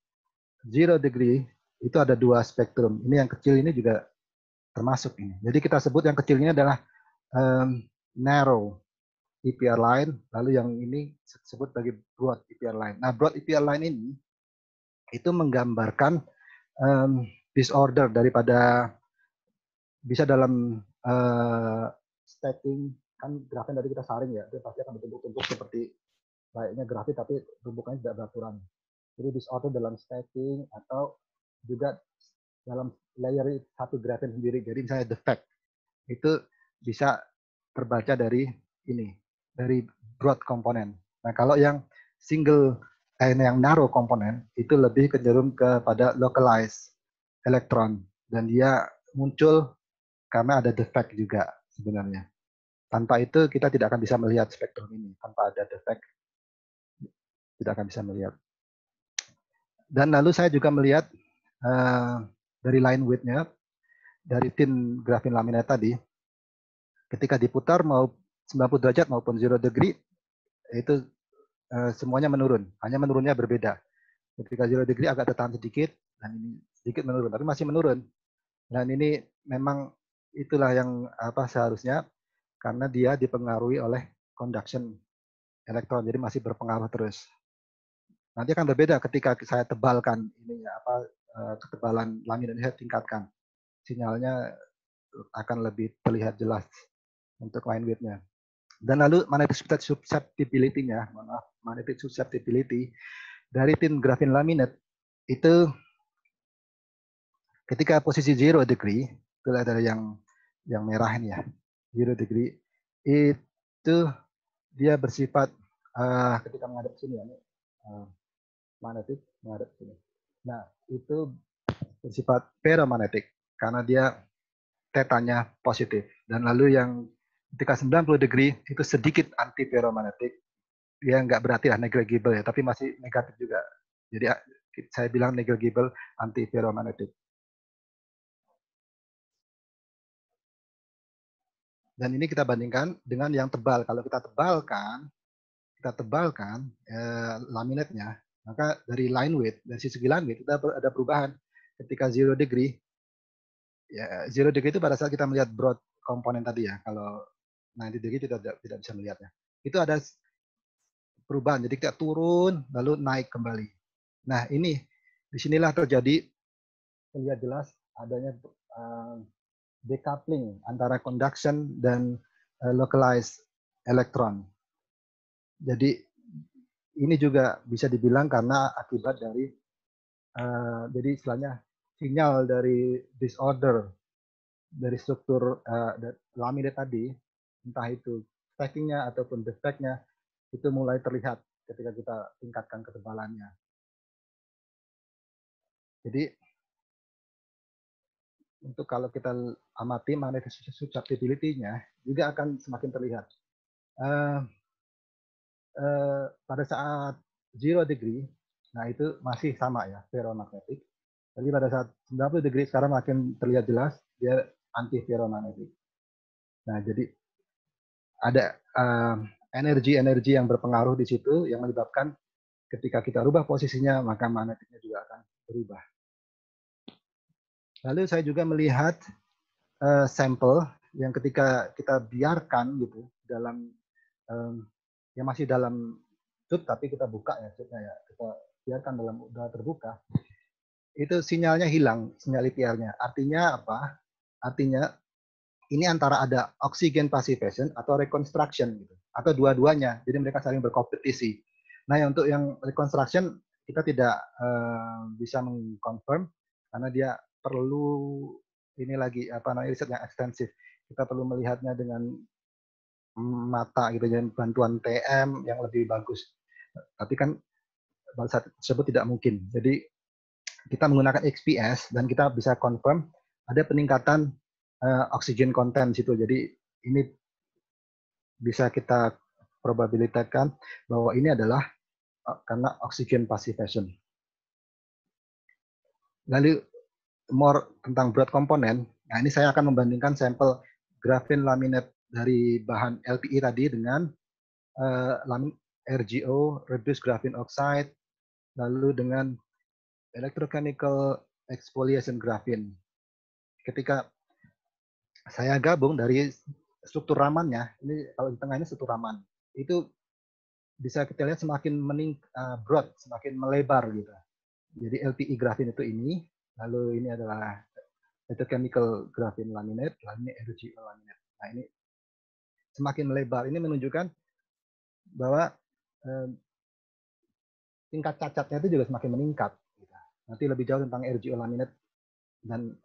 0 degree itu ada 2 spektrum. Ini yang kecil ini juga termasuk ini. Jadi kita sebut yang kecil ini adalah narrow EPR line, lalu yang ini disebut sebagai broad EPR line. Nah, broad EPR line ini itu menggambarkan disorder daripada bisa dalam stacking, kan grafen tadi kita saring ya, itu pasti akan bertumpuk-tumpuk seperti layaknya grafit tapi tumpukannya tidak beraturan. Jadi disorder dalam stacking atau juga dalam layer satu grafen sendiri. Jadi misalnya defect itu bisa terbaca dari ini, dari broad komponen. Nah, kalau yang single yang narrow komponen itu lebih cenderung kepada localized elektron dan dia muncul karena ada defect juga sebenarnya. Tanpa itu kita tidak akan bisa melihat spektrum ini. Tanpa ada defect tidak akan bisa melihat. Dan lalu saya juga melihat dari line width-nya dari tin graphene laminate tadi, ketika diputar mau 90 derajat maupun 0 degree itu semuanya menurun, hanya menurunnya berbeda. Ketika 0 degree agak tertahan sedikit dan ini sedikit menurun, tapi masih menurun. Dan ini memang itulah yang seharusnya karena dia dipengaruhi oleh conduction elektron, jadi masih berpengaruh terus. Nanti akan berbeda ketika saya tebalkan ini ketebalan laminat ini saya tingkatkan, sinyalnya akan lebih terlihat jelas untuk line width-nya. Dan lalu magnetic susceptibility-nya, magnetic susceptibility dari tin graphene laminate itu ketika posisi 0 degree, itu ada yang merah ini ya, 0 degree itu dia bersifat ketika menghadap sini ya, magnetik menghadap sini. Nah, itu bersifat ferromagnetic karena dia tetanya positif. Dan lalu yang ketika 90 degree itu sedikit anti ferromagnetic. Dia nggak berarti negligible ya, tapi masih negatif juga. Jadi saya bilang negligible anti ferromagnetic. Dan ini kita bandingkan dengan yang tebal. Kalau kita tebalkan laminatnya, maka dari line width, dari segi line width kita ada perubahan. Ketika 0 degree, ya 0 degree itu pada saat kita melihat broad komponen tadi ya. Kalau 90 degree kita tidak bisa melihatnya. Itu ada perubahan. Jadi kita turun lalu naik kembali. Nah, ini disinilah terjadi terlihat jelas adanya decoupling antara conduction dan localized elektron. Jadi ini juga bisa dibilang karena akibat dari jadi istilahnya sinyal dari disorder dari struktur laminate tadi, entah itu stackingnya ataupun defectnya, itu mulai terlihat ketika kita tingkatkan ketebalannya. Jadi untuk kalau kita amati magnetic susceptibility-nya juga akan semakin terlihat. Pada saat 0 degree, nah itu masih sama ya, ferromagnetic. Jadi pada saat 90 degree sekarang makin terlihat jelas dia anti ferromagnetic. Nah, jadi ada energi-energi yang berpengaruh di situ yang menyebabkan ketika kita rubah posisinya maka magnetiknya juga akan berubah. Lalu saya juga melihat sampel yang ketika kita biarkan gitu dalam yang masih dalam tube tapi kita buka ya tube-nya ya, kita biarkan dalam udara terbuka, itu sinyalnya hilang, sinyal IPR-nya. Artinya apa? Artinya ini antara ada oxygen passivation atau reconstruction gitu, atau dua-duanya. Jadi mereka saling berkompetisi. Nah, untuk yang reconstruction kita tidak bisa mengkonfirm karena dia perlu ini lagi apa namanya riset yang ekstensif. Kita perlu melihatnya dengan mata gitu dan bantuan TM yang lebih bagus. Tapi kan pada saat tersebut tidak mungkin. Jadi kita menggunakan XPS dan kita bisa confirm ada peningkatan oxygen content situ. Jadi ini bisa kita probabilitaskan bahwa ini adalah karena oxygen passivation. Lalu more tentang broad component. Nah, ini saya akan membandingkan sampel graphene laminate dari bahan LPE tadi dengan RGO, reduced graphene oxide, lalu dengan electrochemical exfoliation graphene. Ketika saya gabung dari struktur ramannya, ini kalau di tengah ini struktur raman, itu bisa kita lihat semakin broad, semakin melebar gitu. Jadi LPE graphene itu ini, lalu ini adalah electrochemical graphene laminate, lalu ini RGO laminate. Nah, ini semakin melebar. Ini menunjukkan bahwa tingkat cacatnya itu juga semakin meningkat. Nanti lebih jauh tentang RGO laminate dan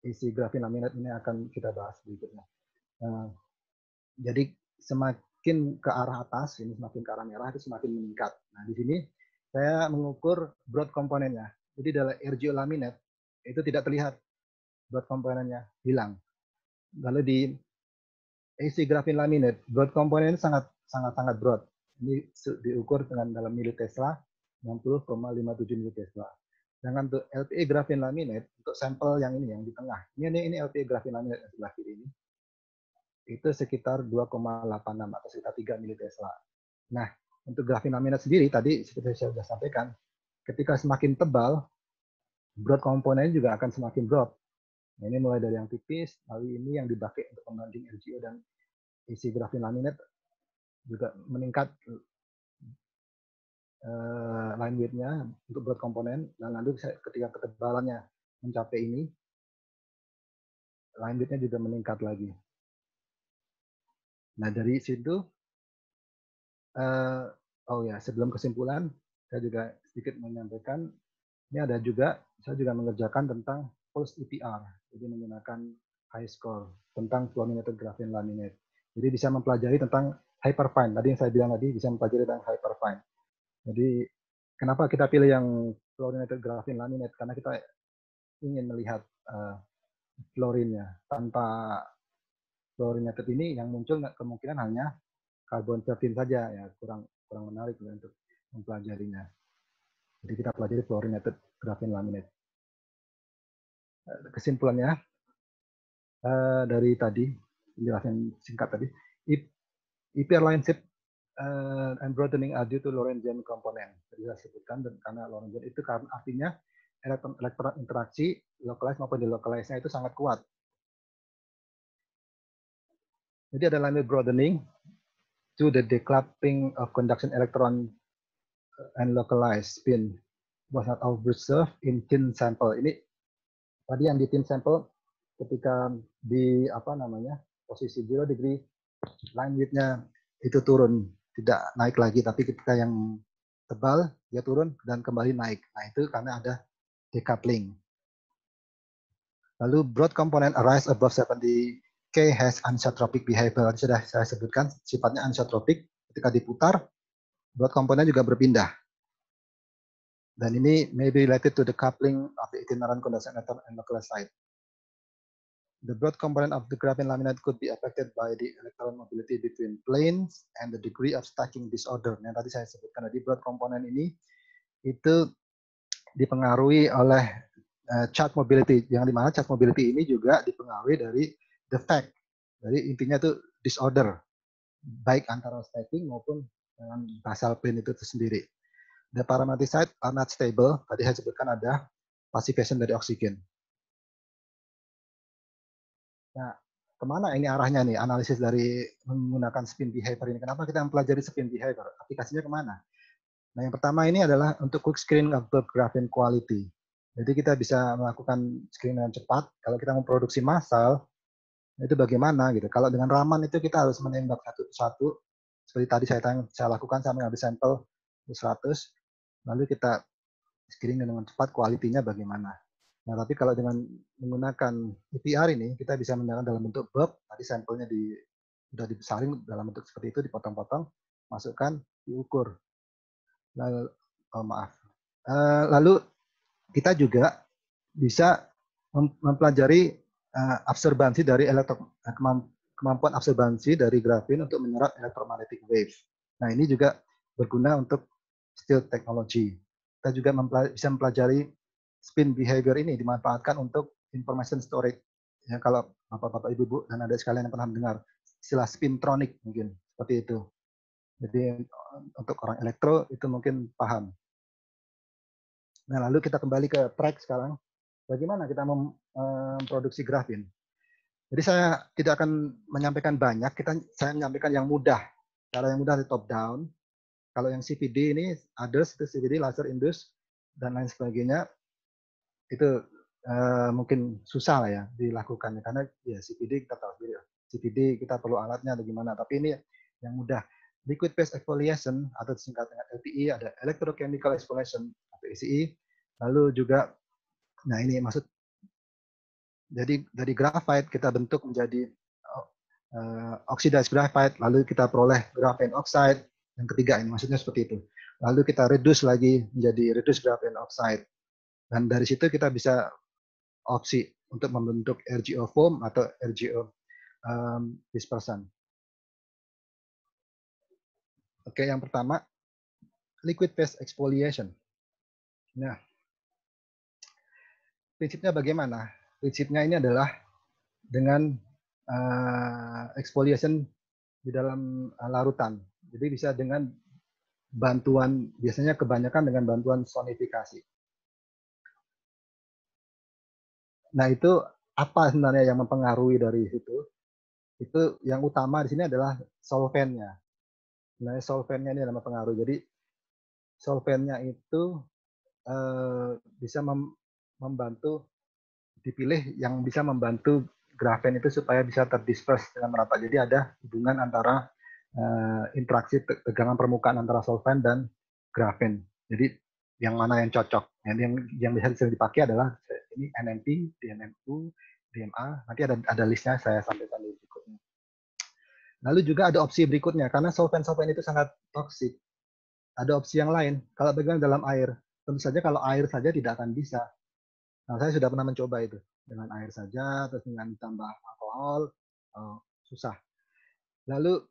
isi graphene laminate ini akan kita bahas berikutnya. Jadi semakin ke arah atas, ini semakin ke arah merah itu semakin meningkat. Nah, di sini saya mengukur broad komponennya. Jadi dalam RGO laminate itu tidak terlihat broad komponennya, hilang. Lalu di AC graphene laminate, broad komponen sangat broad. Ini diukur dengan dalam militesla, 60,57 militesla. Sedangkan untuk LPE graphene laminate, untuk sampel yang ini yang di tengah, ini LPE graphene laminate yang sebelah kiri ini, itu sekitar 2,86 atau sekitar 3 militesla. Nah, untuk graphene laminate sendiri, tadi seperti saya sudah sampaikan, ketika semakin tebal, broad komponen juga akan semakin broad. Nah, ini mulai dari yang tipis, lalu ini yang dipakai untuk pembanding RGO dan isi graphene laminate juga meningkat line width-nya untuk broad komponen, dan lalu ketika ketebalannya mencapai ini, line width-nya juga meningkat lagi. Nah, dari situ, oh ya, sebelum kesimpulan, saya juga sedikit menyampaikan, ini ada juga, saya juga mengerjakan tentang pulse EPR, jadi menggunakan high score tentang fluorinated graphene laminate. Jadi bisa mempelajari tentang hyperfine. Tadi yang saya bilang tadi bisa mempelajari tentang hyperfine. Jadi kenapa kita pilih yang fluorinated graphene laminate? Karena kita ingin melihat fluorinnya. Tanpa fluorinated ini yang muncul kemungkinan hanya karbon 13 saja, ya kurang menarik untuk mempelajarinya. Jadi kita pelajari fluorinated graphene laminate. Kesimpulannya dari tadi penjelasan singkat tadi, EPR line shape and broadening are due to Lorentzian component. Jadi saya sebutkan dan karena Lorentzian itu karena artinya elektron interaksi localized maupun delocalized-nya itu sangat kuat. Jadi ada line broadening to the decoupling of conduction electron and localized spin was not observed in thin sample. Ini tadi yang di tim sampel ketika di posisi 0 degree, line width-nya itu turun, tidak naik lagi, tapi ketika yang tebal dia turun dan kembali naik. Nah, itu karena ada decoupling. Lalu broad component arise above 70 K has anisotropic behavior. Sudah saya sebutkan sifatnya anisotropic. Ketika diputar, broad component juga berpindah. Dan ini may be related to the coupling of the itinerant conduction electron and nucleoside. The broad component of the graphene laminate could be affected by the electron mobility between planes and the degree of stacking disorder. Yang tadi saya sebutkan tadi, broad component ini itu dipengaruhi oleh charge mobility, yang dimana charge mobility ini juga dipengaruhi dari defect. Jadi intinya itu disorder, baik antara stacking maupun dengan basal plane itu sendiri. The aromaticide are not stable. Tadi saya sebutkan ada passivation dari oksigen. Nah, kemana ini arahnya nih analisis dari menggunakan spin behavior ini? Kenapa kita mempelajari spin behavior? Aplikasinya kemana? Nah, yang pertama ini adalah untuk quick screening of the graphene quality. Jadi kita bisa melakukan screening dengan cepat. Kalau kita memproduksi massal, itu bagaimana gitu. Kalau dengan Raman itu kita harus menembak satu-satu. Seperti tadi saya lakukan, saya mengambil sampel 100, lalu kita screening dengan cepat, kualitinya bagaimana. Nah, tapi kalau dengan menggunakan EPR ini, kita bisa menggunakan dalam bentuk bulk. Tadi sampelnya sudah disaring dalam bentuk seperti itu, dipotong-potong, masukkan, diukur. Lalu, lalu kita juga bisa mempelajari absorbansi dari kemampuan absorbansi dari grafin untuk menyerap electromagnetic wave. Nah, ini juga berguna untuk steel technology. Kita juga bisa mempelajari spin behavior ini dimanfaatkan untuk information storage. Ya, kalau Bapak-bapak, Ibu-ibu dan adik sekalian yang pernah mendengar istilah spintronic mungkin seperti itu. Jadi untuk orang elektro itu mungkin paham. Nah, lalu kita kembali ke track sekarang. Bagaimana kita memproduksi grafin? Jadi saya tidak akan menyampaikan banyak, saya menyampaikan yang mudah. Cara yang mudah di top down. Kalau yang CPD ini, others itu CPD, laser induced, dan lain sebagainya, itu mungkin susah lah ya dilakukannya. Karena ya CPD kita tahu sendiri, CPD kita perlu alatnya atau gimana. Tapi ini yang mudah. Liquid phase exfoliation atau disingkat dengan LPE, ada electrochemical exfoliation atau ECE. Lalu juga, nah ini maksud, jadi dari graphite kita bentuk menjadi oxidized graphite, lalu kita peroleh graphene oxide. Yang ketiga ini maksudnya seperti itu. Lalu kita reduce lagi menjadi reduced graphene oxide. Dan dari situ kita bisa opsi untuk membentuk RGO foam atau RGO dispersion. Oke, yang pertama, liquid phase exfoliation. Nah, prinsipnya bagaimana? Prinsipnya ini adalah dengan exfoliation di dalam larutan. Jadi bisa dengan bantuan, biasanya kebanyakan dengan bantuan sonifikasi. Nah, itu apa sebenarnya yang mempengaruhi dari situ? Itu yang utama di sini adalah solvennya. Nah, solvennya ini adalah mempengaruhi. Jadi solvennya itu bisa membantu dipilih yang bisa membantu grafen itu supaya bisa terdisperse dengan merata. Jadi ada hubungan antara interaksi tegangan permukaan antara solvent dan grafen. Jadi yang mana yang cocok. Yang bisa dipakai adalah ini NMP, DNMU, DMA. Nanti ada listnya saya sampaikan di berikutnya. Lalu juga ada opsi berikutnya, karena solvent-solvent itu sangat toksik. Ada opsi yang lain, kalau bagaimana dalam air. Tentu saja kalau air saja tidak akan bisa. Nah, saya sudah pernah mencoba itu. Dengan air saja, terus dengan ditambah alkohol, susah. Lalu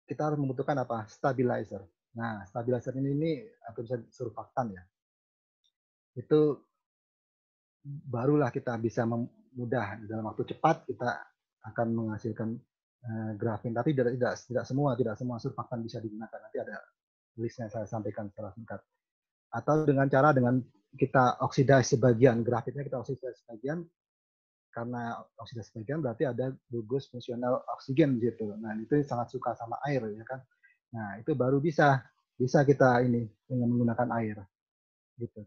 kita harus membutuhkan apa? Stabilizer. Nah, stabilizer ini atau bisa surfaktan ya. Itu barulah kita bisa mudah dalam waktu cepat kita akan menghasilkan grafin. Tapi tidak semua surfaktan bisa digunakan. Nanti ada listnya saya sampaikan secara singkat. Atau dengan kita oksidas sebagian, grafitnya kita oksidas sebagian, karena oksidas sebagian berarti ada gugus fungsional oksigen di situ. Nah, itu sangat suka sama air ya kan. Nah, itu baru bisa kita ini dengan menggunakan air gitu.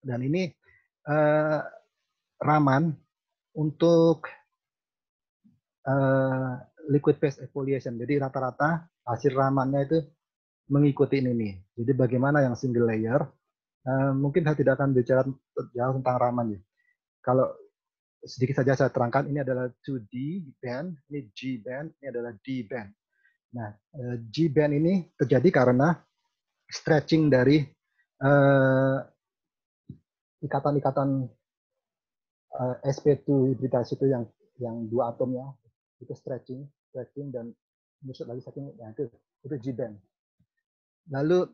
Dan ini Raman untuk liquid phase exfoliation. Jadi rata-rata hasil ramannya itu mengikuti ini. Jadi bagaimana yang single layer? Mungkin saya tidak akan bicara jauh tentang raman ya. Kalau sedikit saja saya terangkan, ini adalah 2D band, ini G band, ini adalah D band. Nah, G band ini terjadi karena stretching dari ikatan-ikatan sp2 hibridase itu yang dua atomnya itu stretching dan menyusut lagi stretching. Nah, itu G band. Lalu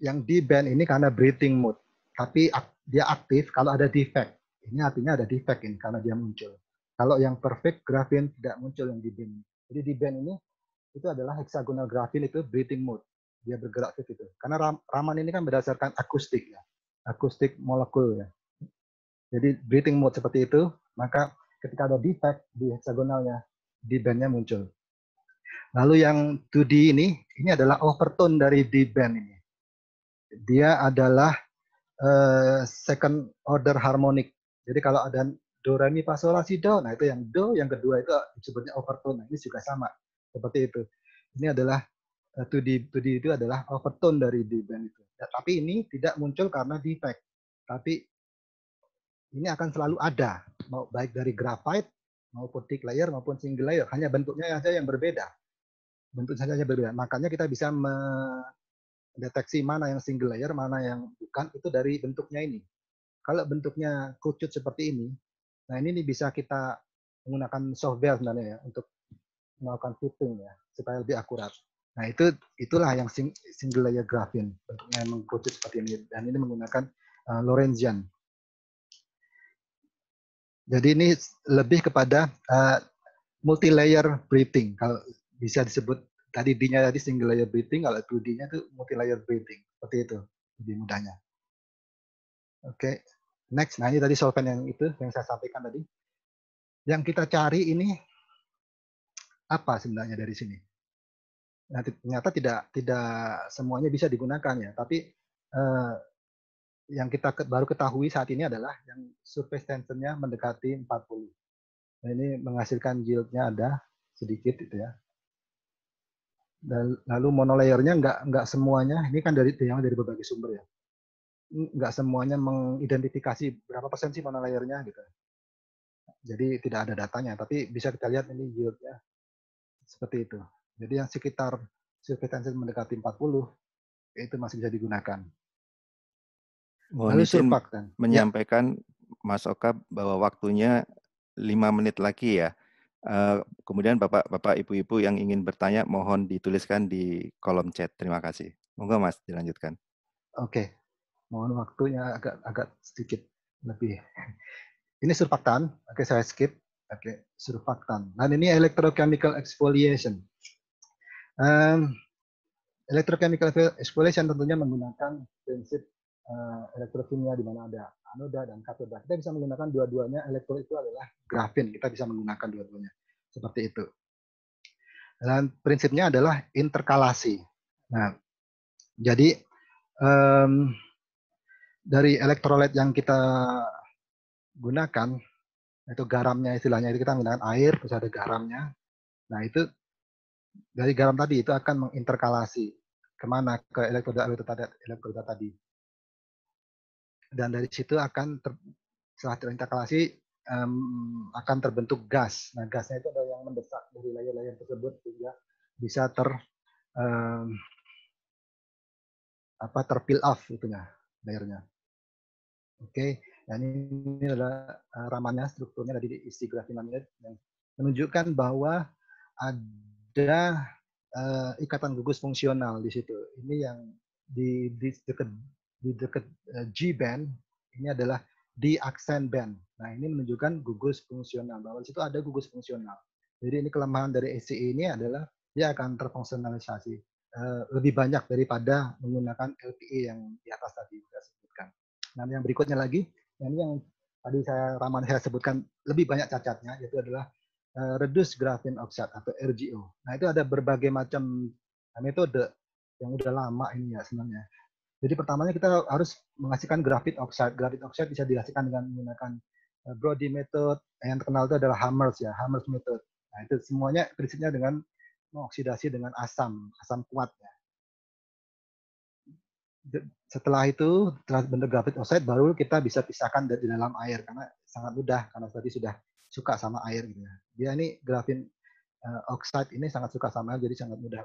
yang D band ini karena breathing mode, tapi dia aktif kalau ada defect. Ini artinya ada defect ini karena dia muncul. Kalau yang perfect grafin tidak muncul yang D band. Jadi D band ini itu adalah hexagonal grafin, itu breathing mode. Dia bergerak ke situ. Karena raman ini kan berdasarkan akustik ya. Akustik molekul ya. Jadi breathing mode seperti itu, maka ketika ada defect di hexagonalnya, D band-nya muncul. Lalu yang 2D ini adalah overtone dari D band ini. Dia adalah second order harmonic. Jadi kalau ada do, re, mi, fa, sol, la, si, do, nah itu yang do, yang kedua itu disebutnya overtone. Nah, ini juga sama seperti itu. Ini adalah 2D itu adalah overtone dari D band itu. Ya, tapi ini tidak muncul karena defect. Tapi ini akan selalu ada, mau baik dari graphite maupun thick layer maupun single layer, hanya bentuknya saja yang berbeda. Bentuk saja yang berbeda. Makanya kita bisa mendeteksi mana yang single layer, mana yang bukan, itu dari bentuknya ini. Kalau bentuknya kerucut seperti ini, nah ini bisa kita menggunakan software sebenarnya ya untuk melakukan fitting ya supaya lebih akurat. Nah itulah yang single layer graphene, bentuknya yang mengkerucut seperti ini, dan ini menggunakan Lorentzian. Jadi ini lebih kepada multi layer breathing. Kalau bisa disebut tadi D-nya tadi single layer breathing, kalau 2D-nya itu multi layer breathing. Seperti itu lebih mudahnya. Oke. Next, nah ini tadi solvent yang itu yang saya sampaikan tadi. Yang kita cari ini apa sebenarnya dari sini? Nah, ternyata tidak semuanya bisa digunakan ya, tapi yang kita baru ketahui saat ini adalah yang surface tensionnya mendekati 40. Nah, ini menghasilkan yieldnya ada sedikit itu ya. Dan lalu monolayernya nggak semuanya, ini kan dari berbagai sumber ya. Nggak semuanya mengidentifikasi berapa persen sih monolayernya gitu. Jadi tidak ada datanya, tapi bisa kita lihat ini yieldnya seperti itu. Jadi yang sekitar surface tension mendekati 40 itu masih bisa digunakan. Mohon izin menyampaikan Mas Oka bahwa waktunya 5 menit lagi ya. Kemudian Bapak Ibu-Ibu yang ingin bertanya mohon dituliskan di kolom chat. Terima kasih. Monggo Mas dilanjutkan. Oke. Mohon waktunya agak sedikit lebih. Ini surfaktan. Oke, saya skip. Oke, surfaktan. Dan ini electrochemical exfoliation. Electrochemical exfoliation tentunya menggunakan prinsip elektrokimia di mana ada anoda dan katoda. Kita bisa menggunakan dua-duanya. Elektro itu adalah grafin. Kita bisa menggunakan dua-duanya. Seperti itu. Dan prinsipnya adalah interkalasi. Nah, jadi dari elektrolit yang kita gunakan, itu garamnya istilahnya, itu kita menggunakan air, terus ada garamnya. Nah itu dari garam tadi itu akan menginterkalasi kemana, ke elektroda tadi. Dan dari situ akan setelah terinterkalasi akan terbentuk gas. Nah gasnya itu ada yang mendesak dari layer-layer tersebut sehingga bisa terpeel off itunya layernya. Oke, dan ini adalah ramannya, strukturnya dari isi grafinaminid yang menunjukkan bahwa ada ikatan gugus fungsional di situ. Ini yang di dekat G band, ini adalah di aksen band. Nah, ini menunjukkan gugus fungsional, bahwa di situ ada gugus fungsional. Jadi ini kelemahan dari ECE ini adalah dia akan terfungsionalisasi lebih banyak daripada menggunakan LPE yang di atas tadi saya sebutkan. Nah, yang berikutnya lagi, yang tadi raman saya sebutkan lebih banyak cacatnya, yaitu adalah reduced graphene oxide atau RGO. Nah, itu ada berbagai macam metode yang udah lama ini ya sebenarnya. Jadi pertamanya kita harus menghasilkan graphite oxide. Graphite oxide bisa dihasilkan dengan menggunakan Brody method, yang terkenal itu adalah Hammers ya, Hammers method. Nah, itu semuanya prinsipnya dengan mengoksidasi dengan asam kuat ya. Setelah itu, setelah bentuk grafit oxide, baru kita bisa pisahkan di dalam air karena sangat mudah karena tadi sudah suka sama air gitu ya. Dia ini grafin oxide ini sangat suka sama air, jadi sangat mudah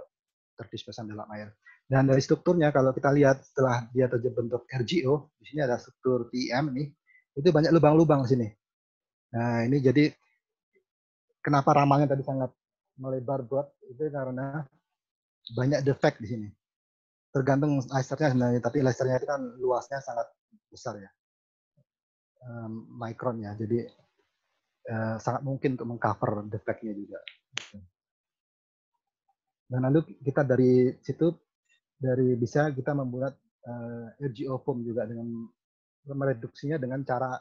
terdispersan dalam air. Dan dari strukturnya kalau kita lihat setelah dia terbentuk RGO, di sini ada struktur PEM nih, itu banyak lubang-lubang di sini. Nah ini jadi kenapa ramalnya tadi sangat melebar broad itu karena banyak defect di sini. Tergantung lasernya sebenarnya, tapi lasernya itu kan luasnya sangat besar ya, micron ya, jadi sangat mungkin untuk mengcover defectnya juga. Dan lalu kita dari situ bisa kita membuat RGO foam juga dengan mereduksinya dengan cara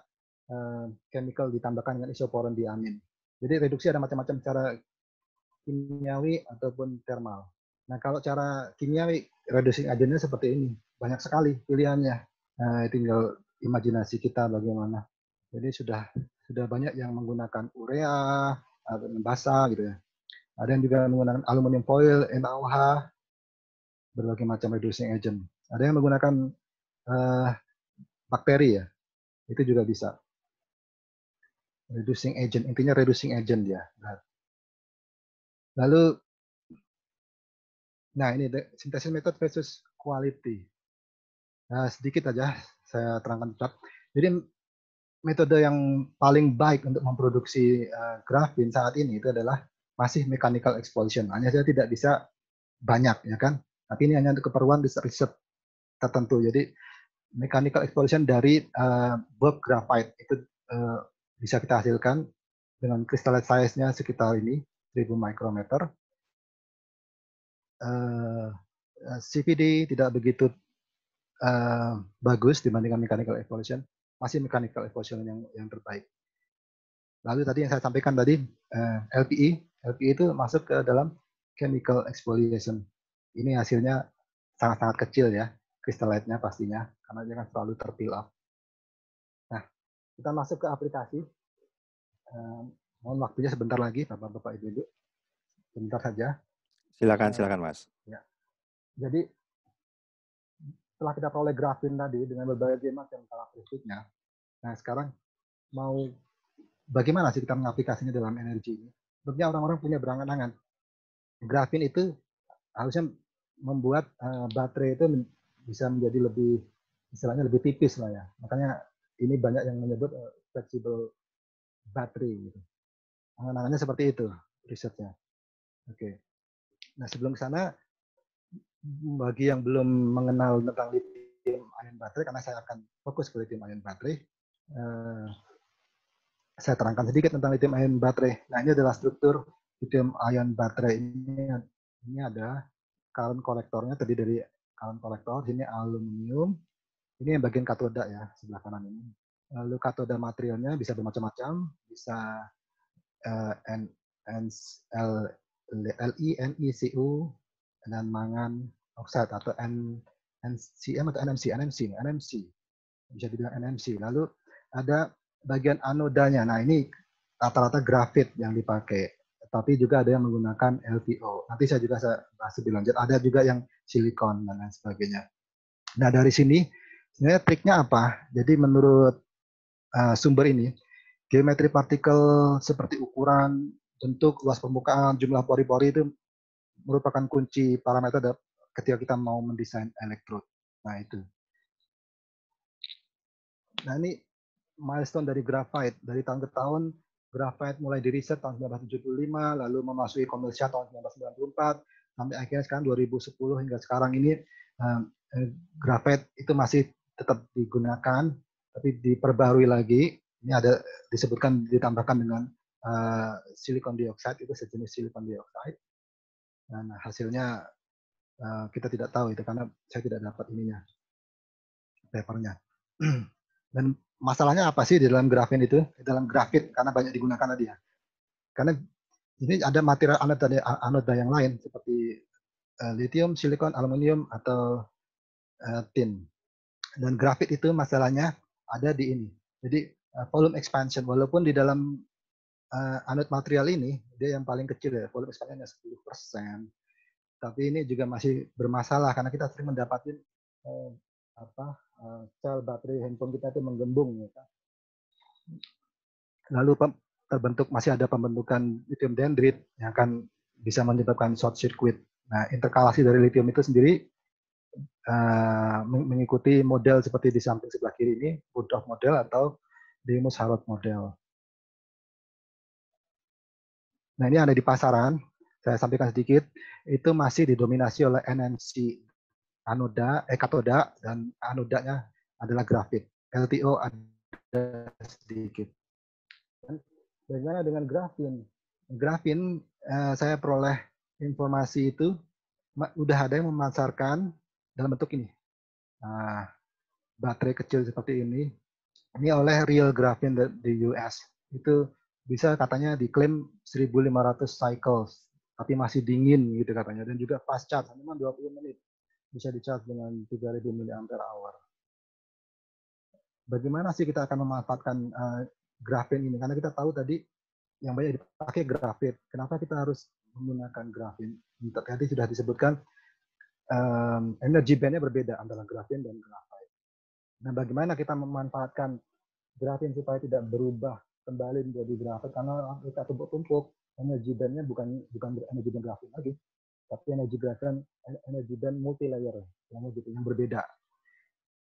chemical ditambahkan dengan isoporon diamin. Jadi reduksi ada macam-macam cara kimiawi ataupun termal. Nah kalau cara kimiawi reducing agentnya seperti ini, banyak sekali pilihannya. Tinggal imajinasi kita bagaimana. Jadi sudah banyak yang menggunakan urea atau basa gitu ya. Ada yang juga menggunakan aluminium foil, NaOH, berbagai macam reducing agent. Ada yang menggunakan bakteri ya, itu juga bisa. Reducing agent, intinya reducing agent ya. Lalu, nah ini synthesis method versus quality. Nah, sedikit aja saya terangkan tetap. Jadi metode yang paling baik untuk memproduksi grafin saat ini itu adalah masih mechanical expulsion. Hanya saja tidak bisa banyak ya kan. Tapi ini hanya untuk keperluan riset tertentu. Jadi mechanical expulsion dari bulk graphite itu bisa kita hasilkan dengan crystalline size-nya sekitar ini 1000 mikrometer. CVD tidak begitu bagus dibandingkan mechanical expulsion, masih mechanical expulsion yang terbaik. Lalu tadi yang saya sampaikan tadi LPE itu masuk ke dalam chemical exfoliation. Ini hasilnya sangat-sangat kecil ya, crystalline-nya pastinya, karena dia kan selalu terpeel off. Nah, kita masuk ke aplikasi. Mohon waktunya sebentar lagi, Bapak-Bapak Ibu-Ibu. Sebentar saja. Silakan Mas. Ya. Jadi setelah kita peroleh grafin tadi dengan berbagai macam karakteristiknya, nah sekarang mau bagaimana sih kita mengaplikasinya dalam energi ini? Tentunya orang-orang punya berangan-angan. Grafin itu harusnya membuat baterai itu bisa menjadi lebih, istilahnya lebih tipis lah ya. Makanya ini banyak yang menyebut flexible battery. Gitu. Angan-angannya seperti itu risetnya. Oke. Nah sebelum ke sana, bagi yang belum mengenal tentang lithium ion battery, karena saya akan fokus ke lithium ion battery, saya terangkan sedikit tentang lithium ion battery. Nah ini adalah struktur lithium ion battery. Ini ada current kolektornya, terdiri dari current kolektor, sini aluminium, ini yang bagian katoda ya, sebelah kanan ini. Lalu katoda materialnya bisa bermacam-macam, bisa LiNeCu dan mangan oxide atau NCM atau NMC bisa dibilang NMC. Lalu ada bagian anodanya. Nah ini rata-rata grafit yang dipakai, tapi juga ada yang menggunakan LPO. Nanti saya bahas lebih lanjut. Ada juga yang silikon dan lain sebagainya. Nah dari sini sebenarnya triknya apa? Jadi menurut sumber ini, geometri partikel seperti ukuran, bentuk, luas permukaan, jumlah pori-pori itu merupakan kunci parameter ketika kita mau mendesain elektrod. Nah itu. Nah ini milestone dari graphite. Dari tahun ke tahun, graphite mulai diriset tahun 1975, lalu memasuki komersial tahun 1994, sampai akhirnya sekarang 2010 hingga sekarang ini graphite itu masih tetap digunakan, tapi diperbarui lagi. Ini ada disebutkan ditambahkan dengan silicon dioxide, itu sejenis silicon dioxide. Dan hasilnya kita tidak tahu itu karena saya tidak dapat ininya, papernya. Dan masalahnya apa sih di dalam grafin itu? Di dalam grafit karena banyak digunakan tadi ya. Karena ini ada material anoda yang lain seperti lithium, silikon, aluminium atau tin. Dan grafit itu masalahnya ada di ini. Jadi volume expansion. Walaupun di dalam anode material ini dia yang paling kecil ya, volume expansionnya 10%. Tapi ini juga masih bermasalah karena kita sering mendapatkan sel baterai handphone kita itu menggembung. Ya. Lalu masih ada pembentukan lithium dendrit yang akan bisa menyebabkan short circuit. Nah, interkalasi dari lithium itu sendiri mengikuti model seperti di samping sebelah kiri ini, Woodruff model atau Demus-Harrod model. Nah, ini ada di pasaran, saya sampaikan sedikit, itu masih didominasi oleh NMC katoda, dan anodanya adalah grafit. LTO ada sedikit. Bagaimana dengan grafin? Grafin, saya peroleh informasi itu, udah ada yang memasarkan dalam bentuk ini. Baterai kecil seperti ini oleh Real Graphene di US. Itu bisa katanya diklaim 1.500 cycles, tapi masih dingin gitu katanya. Dan juga fast charge, cuma 20 menit. Bisa di-charge dengan 3.000 mAh. Bagaimana sih kita akan memanfaatkan grafin ini? Karena kita tahu tadi yang banyak dipakai grafit. Kenapa kita harus menggunakan grafin? Tadi sudah disebutkan energi bandnya berbeda antara grafin dan grafit. Nah, bagaimana kita memanfaatkan grafin supaya tidak berubah kembali menjadi grafit? Karena kita tumpuk-tumpuk, energi bandnya bukan energi band grafin lagi, tapi energi band multi layer yang berbeda.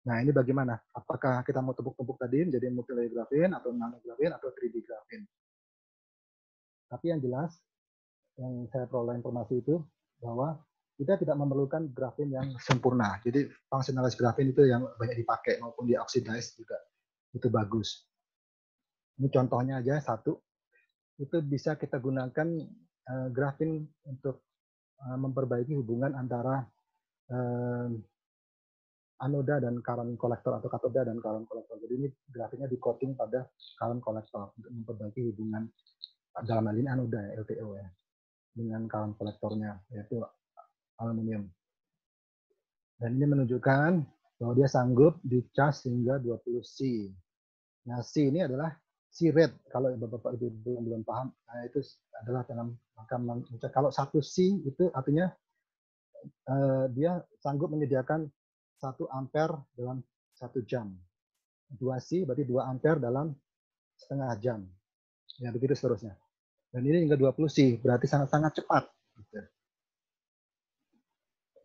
Nah, ini bagaimana? Apakah kita mau tumpuk-tumpuk tadi menjadi multi layer grafin atau nano grafin atau 3D grafin? Tapi yang jelas, yang saya peroleh informasi itu bahwa kita tidak memerlukan grafin yang sempurna. Jadi functionalized grafin itu yang banyak dipakai maupun di oxidize juga itu bagus. Ini contohnya aja satu. Itu bisa kita gunakan grafin untuk memperbaiki hubungan antara anoda dan current collector atau katoda dan current collector. Jadi ini grafinnya di coating pada current collector untuk memperbaiki hubungan dalam hal ini anoda ya, LTO ya, dengan current kolektornya yaitu aluminium. Dan ini menunjukkan bahwa dia sanggup dicas hingga 20 C. Nah, C ini adalah C rate. Kalau Bapak Ibu belum paham, nah itu adalah dalam angka kalau 1 C itu artinya dia sanggup menyediakan 1 ampere dalam 1 jam. 2 C berarti 2 ampere dalam setengah jam. Ya, begitu seterusnya. Dan ini hingga 20 C, berarti sangat-sangat cepat.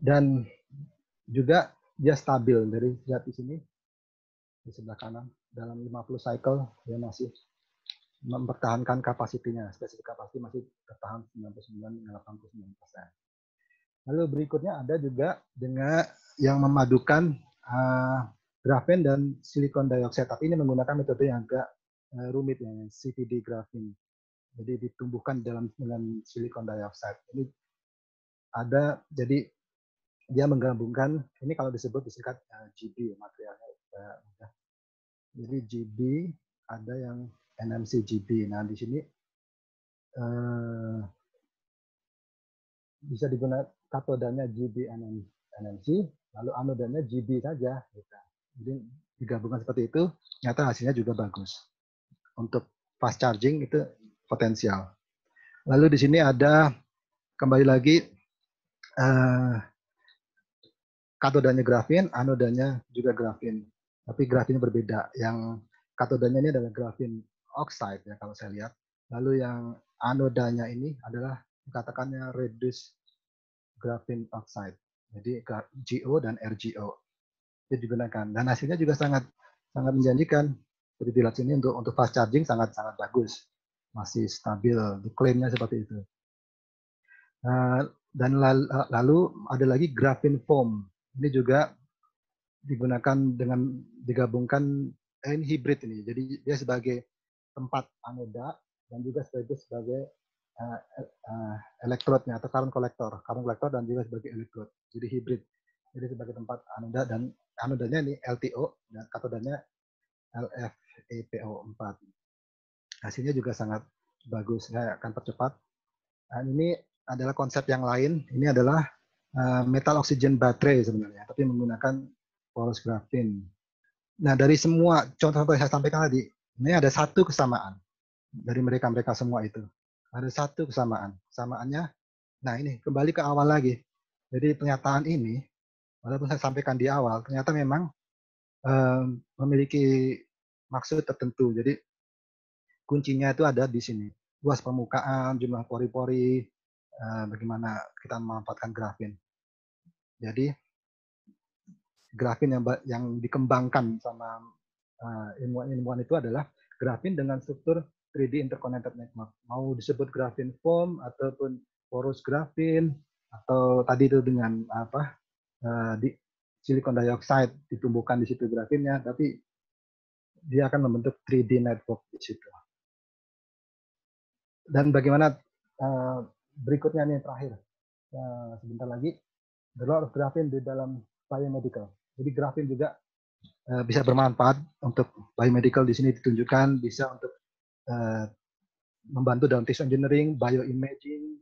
Dan juga dia stabil. Dari lihat di sini, di sebelah kanan, dalam 50 cycle, dia masih mempertahankan kapasitinya. Spesifik kapasiti masih bertahan 99-89%. Lalu berikutnya ada juga dengan yang memadukan grafen dan silikon dioxide. Tapi ini menggunakan metode yang agak rumit, yang CVD graphene. Jadi ditumbuhkan dengan silikon dioxide. Ini ada, jadi dia menggabungkan, ini kalau disingkat GB materialnya. Jadi GB ada yang NMC GB. Nah, di sini bisa digunakan katodanya GB NMC, lalu anodanya GB saja. Jadi digabungkan seperti itu, nyata hasilnya juga bagus. Untuk fast charging itu potensial. Lalu di sini ada kembali lagi katodanya grafin, anodanya juga grafin. Tapi grafinnya berbeda. Yang katodanya ini adalah grafin oxide ya kalau saya lihat. Lalu yang anodanya ini adalah katakannya reduced graphene oxide. Jadi GO dan RGO itu digunakan. Dan hasilnya juga sangat menjanjikan. Jadi dilihat sini untuk fast charging sangat bagus. Masih stabil, diklaimnya seperti itu. Dan lalu ada lagi graphene foam. Ini juga digunakan dengan digabungkan ini hybrid ini. Jadi dia sebagai tempat anoda dan juga sebagai elektrodnya atau current collector dan juga sebagai elektrod. Jadi hybrid. Jadi sebagai tempat anoda dan anodanya ini LTO dan katodanya LFEPO4. Hasilnya juga sangat bagus. Saya akan percepat. Ini adalah konsep yang lain. Ini adalah metal oksigen baterai sebenarnya, tapi menggunakan porous graphene. Nah, dari semua contoh yang saya sampaikan tadi, Ini ada satu kesamaan dari mereka semua itu. Ada satu kesamaan. Kesamaannya, nah ini kembali ke awal lagi. Jadi pernyataan ini, walaupun saya sampaikan di awal, ternyata memang memiliki maksud tertentu. Jadi kuncinya itu ada di sini. Luas permukaan, jumlah pori-pori, bagaimana kita memanfaatkan grafin. Jadi grafin yang dikembangkan sama ilmuwan itu adalah grafin dengan struktur 3D interconnected network. Mau disebut grafin foam ataupun porous grafin atau tadi itu dengan di silicon dioxide ditumbuhkan di situ grafinnya, tapi dia akan membentuk 3D network di situ. Dan bagaimana berikutnya nih terakhir, sebentar lagi, the role of grafin di dalam biomedical. Jadi grafin juga bisa bermanfaat untuk biomedical di sini ditunjukkan, bisa untuk membantu dalam tissue engineering, bioimaging,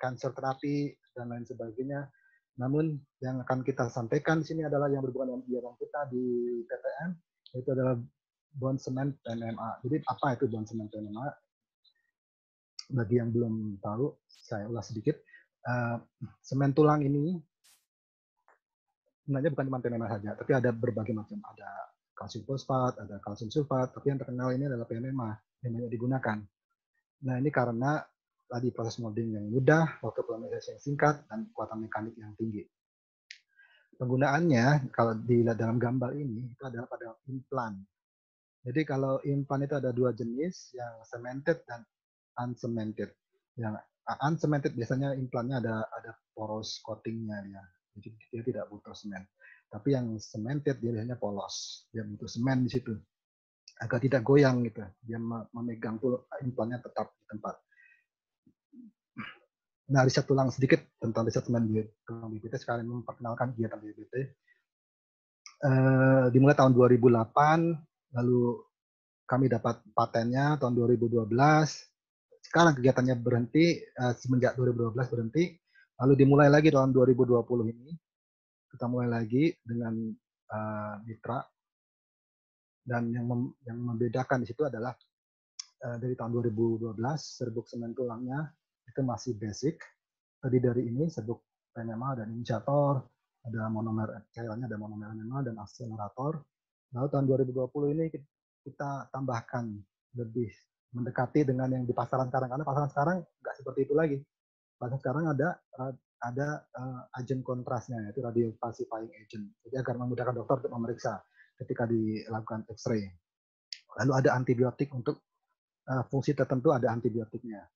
cancer terapi, dan lain sebagainya. Namun yang akan kita sampaikan di sini adalah yang berhubungan dengan kegiatan kita di PTN, yaitu adalah bone cement PMMA. Jadi apa itu bone cement PMMA? Bagi yang belum tahu, saya ulas sedikit. Semen tulang ini sebenarnya bukan cuma PMMA saja, tapi ada berbagai macam. Ada kalsium fosfat, ada kalsium sulfat, tapi yang terkenal ini adalah PMMA yang banyak digunakan. Nah ini karena tadi proses molding yang mudah, waktu polimerisasi yang singkat, dan kekuatan mekanik yang tinggi. Penggunaannya kalau dilihat dalam gambar ini itu adalah pada implan. Jadi kalau implan itu ada dua jenis, yang cemented dan uncemented. Yang uncemented biasanya implannya ada poros coatingnya ya. Jadi dia tidak butuh semen. Tapi yang cemented dia biasanya polos, dia butuh semen di situ. Agak tidak goyang gitu. Dia memegang implannya tetap di tempat. Nah, riset tulang sedikit tentang riset semen di tulang BPT, sekalian memperkenalkan kegiatan BPT. Dimulai tahun 2008, lalu kami dapat patennya tahun 2012. Sekarang kegiatannya berhenti, semenjak 2012 berhenti, lalu dimulai lagi tahun 2020 ini. Kita mulai lagi dengan mitra, dan yang membedakan di situ adalah dari tahun 2012 serbuk semen tulangnya itu masih basic. Tadi dari ini serbuk PMMA dan inisiator, ada monomer cairannya, ada monomer NMA dan akselerator. Lalu tahun 2020 ini kita tambahkan lebih mendekati dengan yang di pasaran sekarang, karena pasaran sekarang nggak seperti itu lagi. Pasaran sekarang ada agen kontrasnya, yaitu radio pacifying agent. Jadi agar memudahkan dokter untuk memeriksa ketika dilakukan X-ray. Lalu ada antibiotik untuk fungsi tertentu, ada antibiotiknya.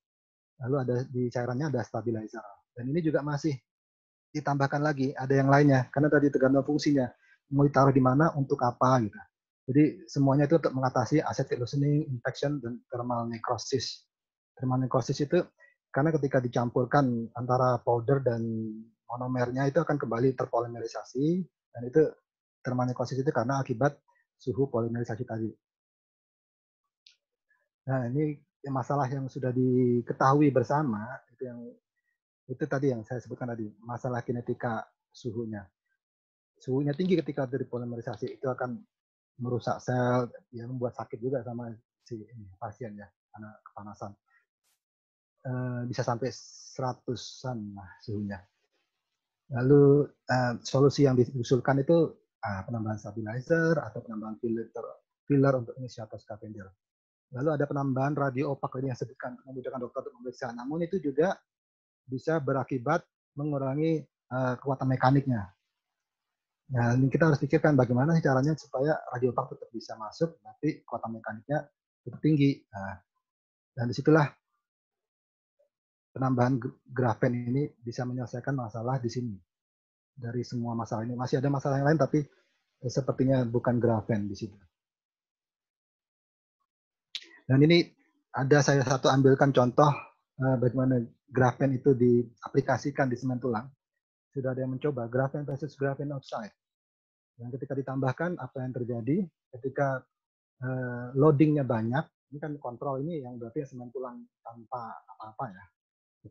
Lalu ada di cairannya ada stabilizer. Dan ini juga masih ditambahkan lagi, ada yang lainnya, karena tadi tergantung fungsinya. Mau ditaruh di mana, untuk apa gitu. Jadi semuanya itu untuk mengatasi acetic loosening, infection, dan thermal necrosis. Thermal necrosis itu karena ketika dicampurkan antara powder dan monomernya itu akan kembali terpolimerisasi, dan itu thermal necrosis itu karena akibat suhu polimerisasi tadi. Nah ini masalah yang sudah diketahui bersama, itu tadi yang saya sebutkan tadi, masalah kinetika suhunya. Suhunya tinggi ketika dari polimerisasi itu akan merusak sel, yang membuat sakit juga sama si pasien ya, karena kepanasan. Bisa sampai 100-an lah suhunya. Lalu solusi yang diusulkan itu penambahan stabilizer atau penambahan filler untuk inisiator scavenger. Lalu ada penambahan radio opak tadi yang sebutkan, memudahkan dokter untuk memeriksa. Namun itu juga bisa berakibat mengurangi kekuatan mekaniknya. Nah, ini kita harus pikirkan bagaimana sih caranya supaya radio opak tetap bisa masuk, tapi kekuatan mekaniknya tetap tinggi. Nah, dan disitulah penambahan grafen ini bisa menyelesaikan masalah di sini. Dari semua masalah ini masih ada masalah yang lain, tapi sepertinya bukan grafen di situ. Dan ini ada saya satu ambilkan contoh bagaimana grafen itu diaplikasikan di semen tulang. Sudah ada yang mencoba grafen versus grafen oxide. Dan ketika ditambahkan, apa yang terjadi ketika loadingnya banyak, ini kan kontrol ini yang berarti semen tulang tanpa apa-apa ya,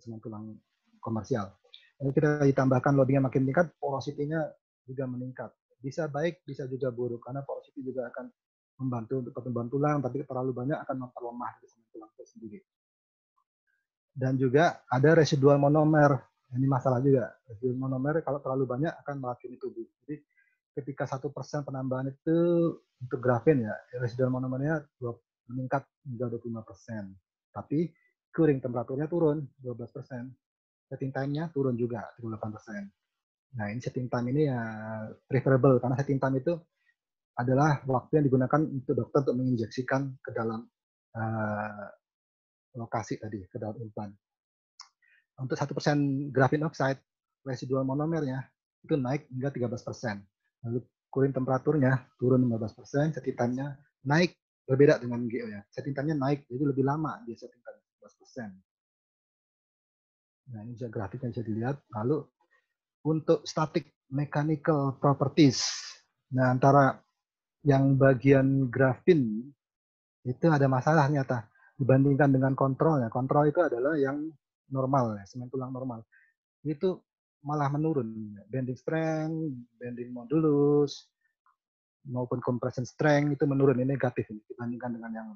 semen tulang komersial. Jadi kita ditambahkan loadingnya makin meningkat, porosity-nya juga meningkat. Bisa baik, bisa juga buruk, karena porosity juga akan membantu untuk pertumbuhan tulang, tapi terlalu banyak akan memperlemah semen tulang itu sendiri. Dan juga ada residual monomer. Ini masalah juga. Residual monomer kalau terlalu banyak akan meracuni tubuh. Jadi ketika 1% penambahan itu untuk grafin ya, residual monomernya meningkat hingga 25%. Tapi curing temperaturnya turun 12%. Setting time-nya turun juga 38%. Nah, ini setting time ini ya preferable karena setting time itu adalah waktu yang digunakan untuk dokter untuk menginjeksikan ke dalam lokasi tadi, ke dalam implan. Untuk 1% graphene oxide, residual monomernya itu naik hingga 13%. Lalu curing temperaturnya turun 15%, setting time-nya naik, berbeda dengan GO ya. Setting time-nya naik, jadi lebih lama dia setting time 15%. Nah, ini juga grafiknya bisa dilihat. Lalu untuk static mechanical properties, nah antara yang bagian grafin itu ada masalah ternyata dibandingkan dengan kontrolnya. Kontrol itu adalah yang normal, ya, semen tulang normal. Itu malah menurun. Bending strength, bending modulus, maupun compression strength itu menurun. Ini negatif ini, dibandingkan dengan yang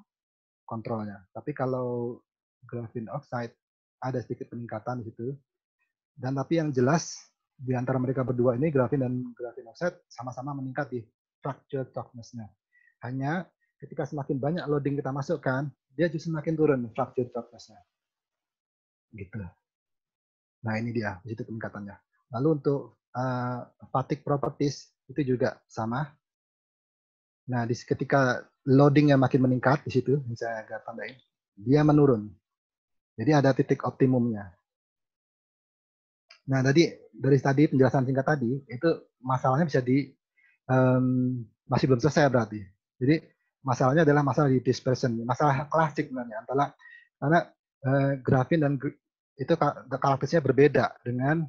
kontrolnya. Tapi kalau graphene oxide ada sedikit peningkatan di situ. Dan tapi yang jelas di antara mereka berdua ini, graphene dan graphene oxide sama-sama meningkat di fracture toughness-nya. Hanya ketika semakin banyak loading kita masukkan, dia justru semakin turun fracture toughness-nya. Gitu. Nah, ini dia, di situ peningkatannya. Lalu untuk fatigue properties itu juga sama. Nah, ketika loading yang makin meningkat di situ, saya agak tandain, dia menurun. Jadi ada titik optimumnya. Nah, dari tadi penjelasan singkat tadi, itu masalahnya bisa masih belum selesai berarti. Jadi masalahnya adalah masalah di dispersion, masalah klasik sebenarnya karena grafin dan itu karakteristiknya berbeda dengan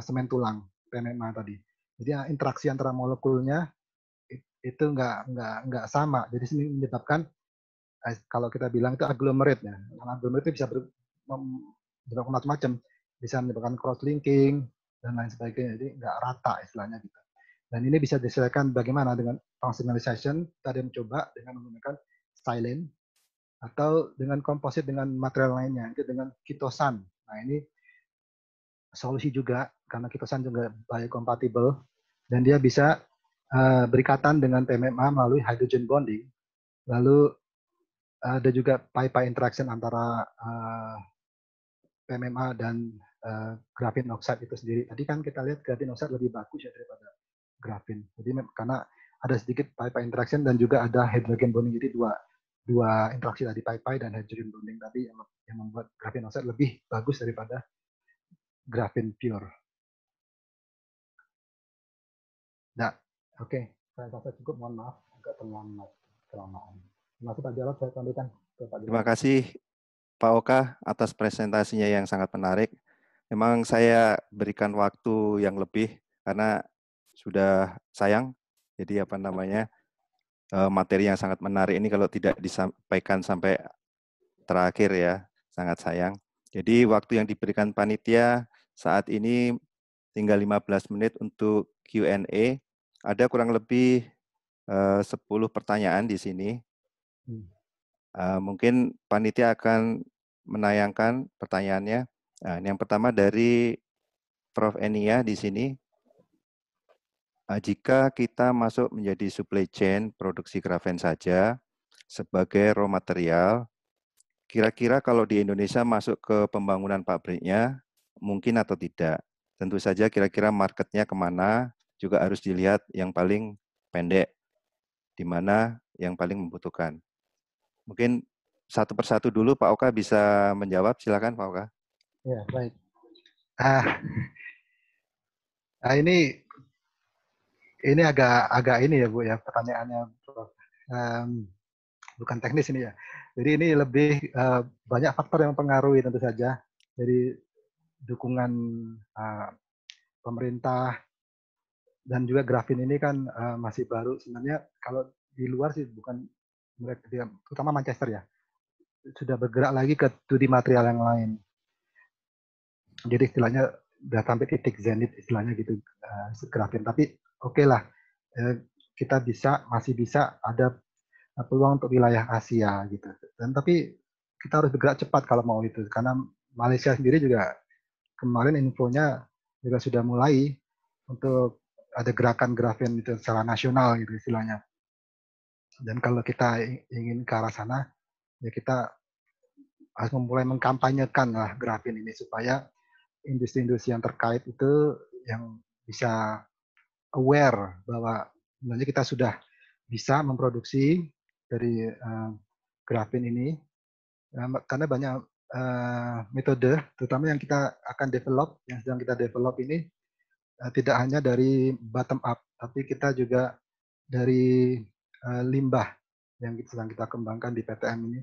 semen tulang PMMA tadi. Jadi interaksi antara molekulnya itu nggak sama. Jadi ini menyebabkan kalau kita bilang itu aglomerate ya. Aglomerate itu bisa bermacam-macam, bisa menyebabkan cross linking dan lain sebagainya. Jadi nggak rata istilahnya gitu. Dan ini bisa diselesaikan bagaimana dengan functionalization, tadi mencoba dengan menggunakan silane atau dengan komposit dengan material lainnya, itu dengan kitosan. Nah, ini solusi juga karena kitosan juga biocompatible dan dia bisa berikatan dengan PMMA melalui hydrogen bonding. Lalu ada juga pi-pi interaction antara PMMA dan graphene oxide itu sendiri. Tadi kan kita lihat graphene oxide lebih bagus ya daripada grafin. Jadi karena ada sedikit pi-pi interaction dan juga ada hydrogen bonding. Jadi dua interaksi tadi pi-pi dan hydrogen bonding tadi yang membuat graphene oxide lebih bagus daripada grafin pure. Nah, oke. Saya rasa cukup. Mohon maaf agak kelamaan. Terima kasih Pak Jarod. Saya kembalikan ke Pak Jarod. Terima kasih Pak Oka atas presentasinya yang sangat menarik. Memang saya berikan waktu yang lebih karena sudah sayang. Jadi materi yang sangat menarik ini kalau tidak disampaikan sampai terakhir ya, sangat sayang. Jadi waktu yang diberikan panitia saat ini tinggal 15 menit untuk Q&A. Ada kurang lebih 10 pertanyaan di sini. Mungkin panitia akan menayangkan pertanyaannya. Nah, yang pertama dari Prof. Enia di sini. Jika kita masuk menjadi supply chain produksi grafen saja sebagai raw material, kira-kira kalau di Indonesia masuk ke pembangunan pabriknya, mungkin atau tidak? Tentu saja kira-kira marketnya kemana, juga harus dilihat yang paling pendek, di mana yang paling membutuhkan. Mungkin satu persatu dulu Pak Oka bisa menjawab, silakan Pak Oka. Ya, baik. Ini agak ini ya Bu ya, pertanyaannya bukan teknis ini ya. Jadi ini lebih banyak faktor yang mempengaruhi tentu saja. Jadi dukungan pemerintah dan juga grafin ini kan masih baru. Sebenarnya kalau di luar sih bukan mereka, terutama Manchester ya, sudah bergerak lagi ke 2D material yang lain. Jadi istilahnya udah sampai titik zenit istilahnya gitu grafin. Tapi oke lah, kita masih bisa ada peluang untuk wilayah Asia gitu. Dan tapi kita harus bergerak cepat kalau mau itu, karena Malaysia sendiri juga kemarin infonya juga sudah mulai untuk ada gerakan grafen itu secara nasional gitu istilahnya. Dan kalau kita ingin ke arah sana, ya kita harus memulai mengkampanyekan lah grafen ini supaya industri-industri yang terkait itu yang bisa aware bahwa sebenarnya kita sudah bisa memproduksi dari grafen ini, karena banyak metode, terutama yang kita akan develop, yang sedang kita develop ini tidak hanya dari bottom up, tapi kita juga dari limbah yang sedang kita kembangkan di PTM ini.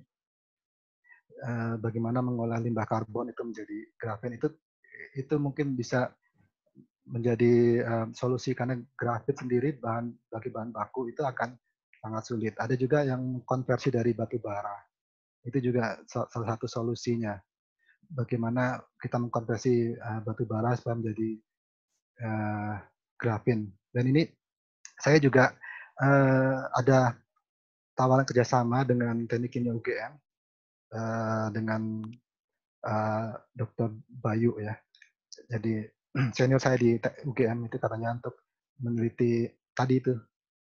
Bagaimana mengolah limbah karbon itu menjadi grafen, itu mungkin bisa menjadi solusi, karena grafit sendiri bagi bahan baku itu akan sangat sulit. Ada juga yang konversi dari batu bara, itu juga salah satu solusinya. Bagaimana kita mengkonversi batu bara supaya menjadi grafin. Dan ini saya juga ada tawaran kerjasama dengan Teknik Kimia UGM, dengan Dr. Bayu ya. Jadi senior saya di UGM itu katanya untuk meneliti tadi itu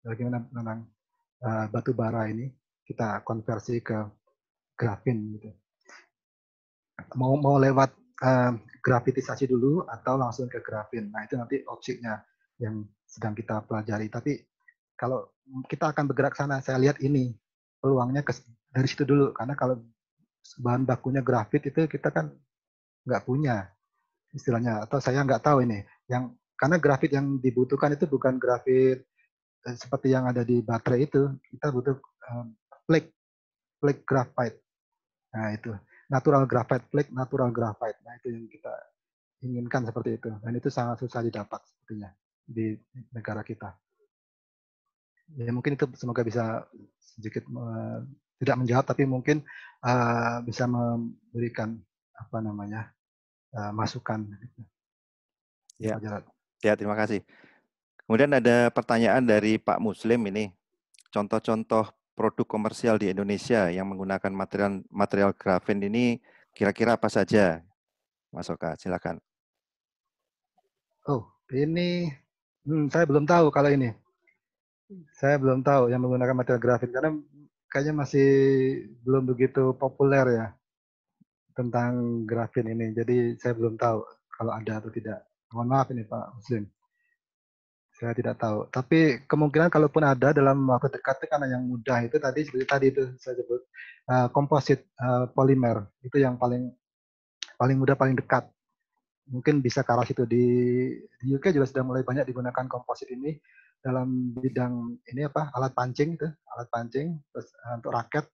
bagaimana tentang batu bara ini kita konversi ke grafin gitu. Mau lewat grafitisasi dulu atau langsung ke grafin. Nah, itu nanti opsinya yang sedang kita pelajari. Tapi kalau kita akan bergerak sana, saya lihat ini peluangnya dari situ dulu, karena kalau bahan bakunya grafit itu kita kan nggak punya istilahnya, atau saya nggak tahu ini. Karena grafit yang dibutuhkan itu bukan grafit seperti yang ada di baterai itu, kita butuh flake graphite. Nah itu natural graphite flake, natural graphite. Nah itu yang kita inginkan seperti itu. Dan itu sangat susah didapat sepertinya di negara kita. Ya mungkin itu semoga bisa sedikit tidak menjawab, tapi mungkin bisa memberikan masukan. Ya, terima kasih. Kemudian ada pertanyaan dari Pak Muslim ini, contoh-contoh produk komersial di Indonesia yang menggunakan material grafen ini kira-kira apa saja, Mas Oka? Silakan. Oh, ini saya belum tahu kalau ini. Saya belum tahu yang menggunakan material grafit, karena kayaknya masih belum begitu populer ya tentang grafin ini. Jadi saya belum tahu kalau ada atau tidak. Mohon maaf ini Pak Muslim. Saya tidak tahu. Tapi kemungkinan kalaupun ada dalam waktu dekat itu, karena yang mudah itu seperti tadi itu saya sebut komposit polimer, itu yang paling mudah, paling dekat. Mungkin bisa ke arah situ. Di UK juga sudah mulai banyak digunakan komposit ini dalam bidang ini alat pancing itu, terus untuk raket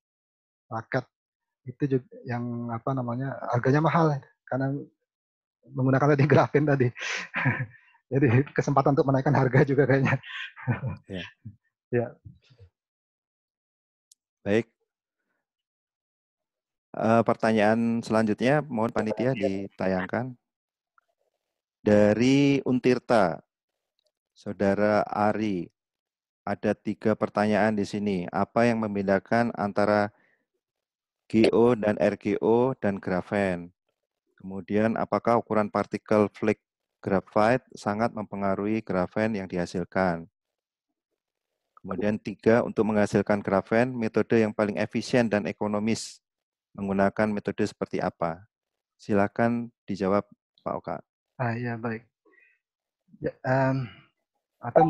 itu juga yang harganya mahal karena menggunakan tadi grafen tadi. Jadi kesempatan untuk menaikkan harga juga kayaknya. Ya. Ya. Baik. Pertanyaan selanjutnya, mohon panitia ditayangkan. Dari Untirta, Saudara Ari, ada 3 pertanyaan di sini. Apa yang membedakan antara GO dan RGO dan grafen? Kemudian, apakah ukuran partikel flake graphite sangat mempengaruhi grafen yang dihasilkan? Kemudian 3, untuk menghasilkan grafen, metode yang paling efisien dan ekonomis menggunakan metode seperti apa? Silakan dijawab, Pak Oka. Ya, baik. Ya, atau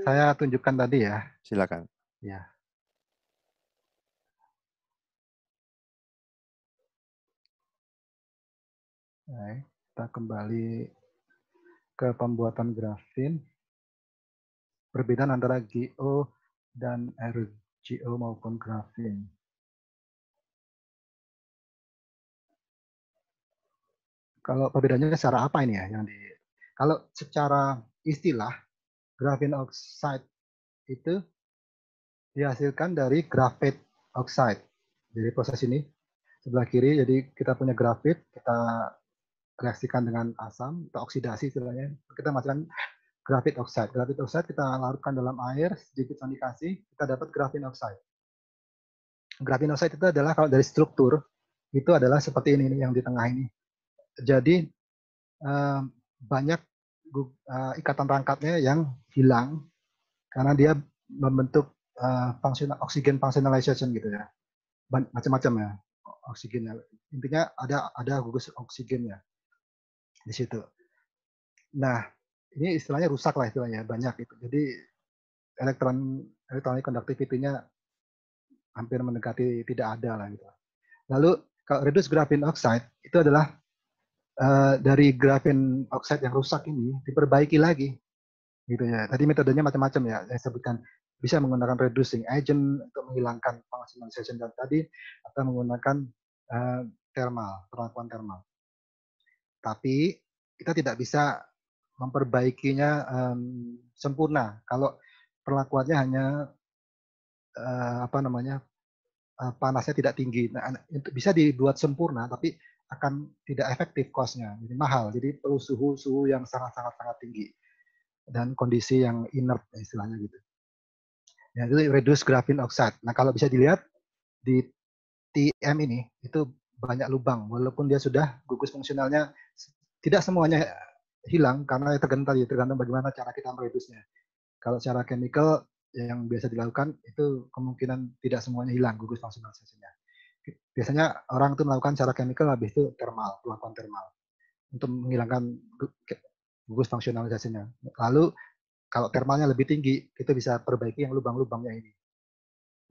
saya tunjukkan tadi ya. Silakan. Ya. Baik, kita kembali ke pembuatan grafin. Perbedaan antara GO dan RGO maupun grafin. Kalau perbedaannya secara apa ini ya? Kalau secara istilah, graphene oxide itu dihasilkan dari graphite oxide. Jadi proses ini sebelah kiri, jadi kita punya grafit, kita reaksikan dengan asam, kita oksidasi istilahnya, kita menghasilkan graphite oxide. Graphite oxide kita larutkan dalam air, sedikit sanikasi, kita dapat graphene oxide. graphene oxide itu adalah kalau dari struktur itu adalah seperti ini yang di tengah ini. Jadi banyak ikatan rangkapnya yang hilang karena dia membentuk oxygen functionalization gitu ya. Macam-macam ya oksigennya. Intinya ada gugus oksigennya di situ. Nah, ini istilahnya rusak lah istilahnya, banyak itu. Jadi electronic conductivity-nya hampir mendekati tidak ada lah gitu. Lalu kalau reduced graphene oxide itu adalah dari graphene oxide yang rusak ini diperbaiki lagi gitu ya. Tadi metodenya macam-macam ya, saya sebutkan. Bisa menggunakan reducing agent untuk menghilangkan functionalization dan tadi, atau menggunakan perlakuan thermal. Tapi kita tidak bisa memperbaikinya sempurna kalau perlakuannya hanya panasnya tidak tinggi. Nah, bisa dibuat sempurna, tapi akan tidak efektif cost-nya, jadi mahal. Jadi perlu suhu yang sangat tinggi dan kondisi yang inert istilahnya gitu. Ya, itu reduced graphene oxide. Nah, kalau bisa dilihat di TM ini itu banyak lubang, walaupun dia sudah gugus fungsionalnya tidak semuanya hilang karena tergantung bagaimana cara kita meredusnya. Kalau secara chemical yang biasa dilakukan itu kemungkinan tidak semuanya hilang gugus fungsionalisasinya. Biasanya orang itu melakukan secara chemical, habis itu perlakuan thermal untuk menghilangkan gugus fungsionalisasinya. Lalu kalau thermalnya lebih tinggi, kita bisa perbaiki yang lubang-lubangnya ini,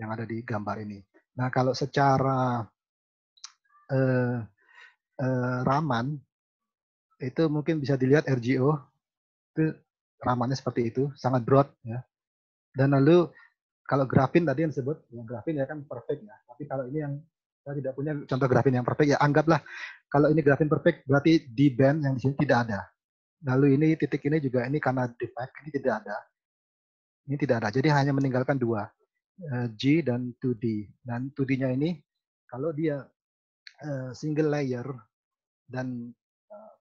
yang ada di gambar ini. Nah, kalau secara Raman, itu mungkin bisa dilihat RGO, itu ramannya seperti itu, sangat broad. Ya. Dan lalu, kalau grafin tadi yang disebut, ya grafin ya kan perfect ya. Tapi kalau ini yang saya tidak punya contoh grafin yang perfect, ya anggaplah kalau ini grafin perfect, berarti di band yang di sini tidak ada. Lalu ini titik ini juga ini karena defect, ini tidak ada. Ini tidak ada. Jadi hanya meninggalkan dua, G dan 2D. Dan 2D-nya ini kalau dia single layer dan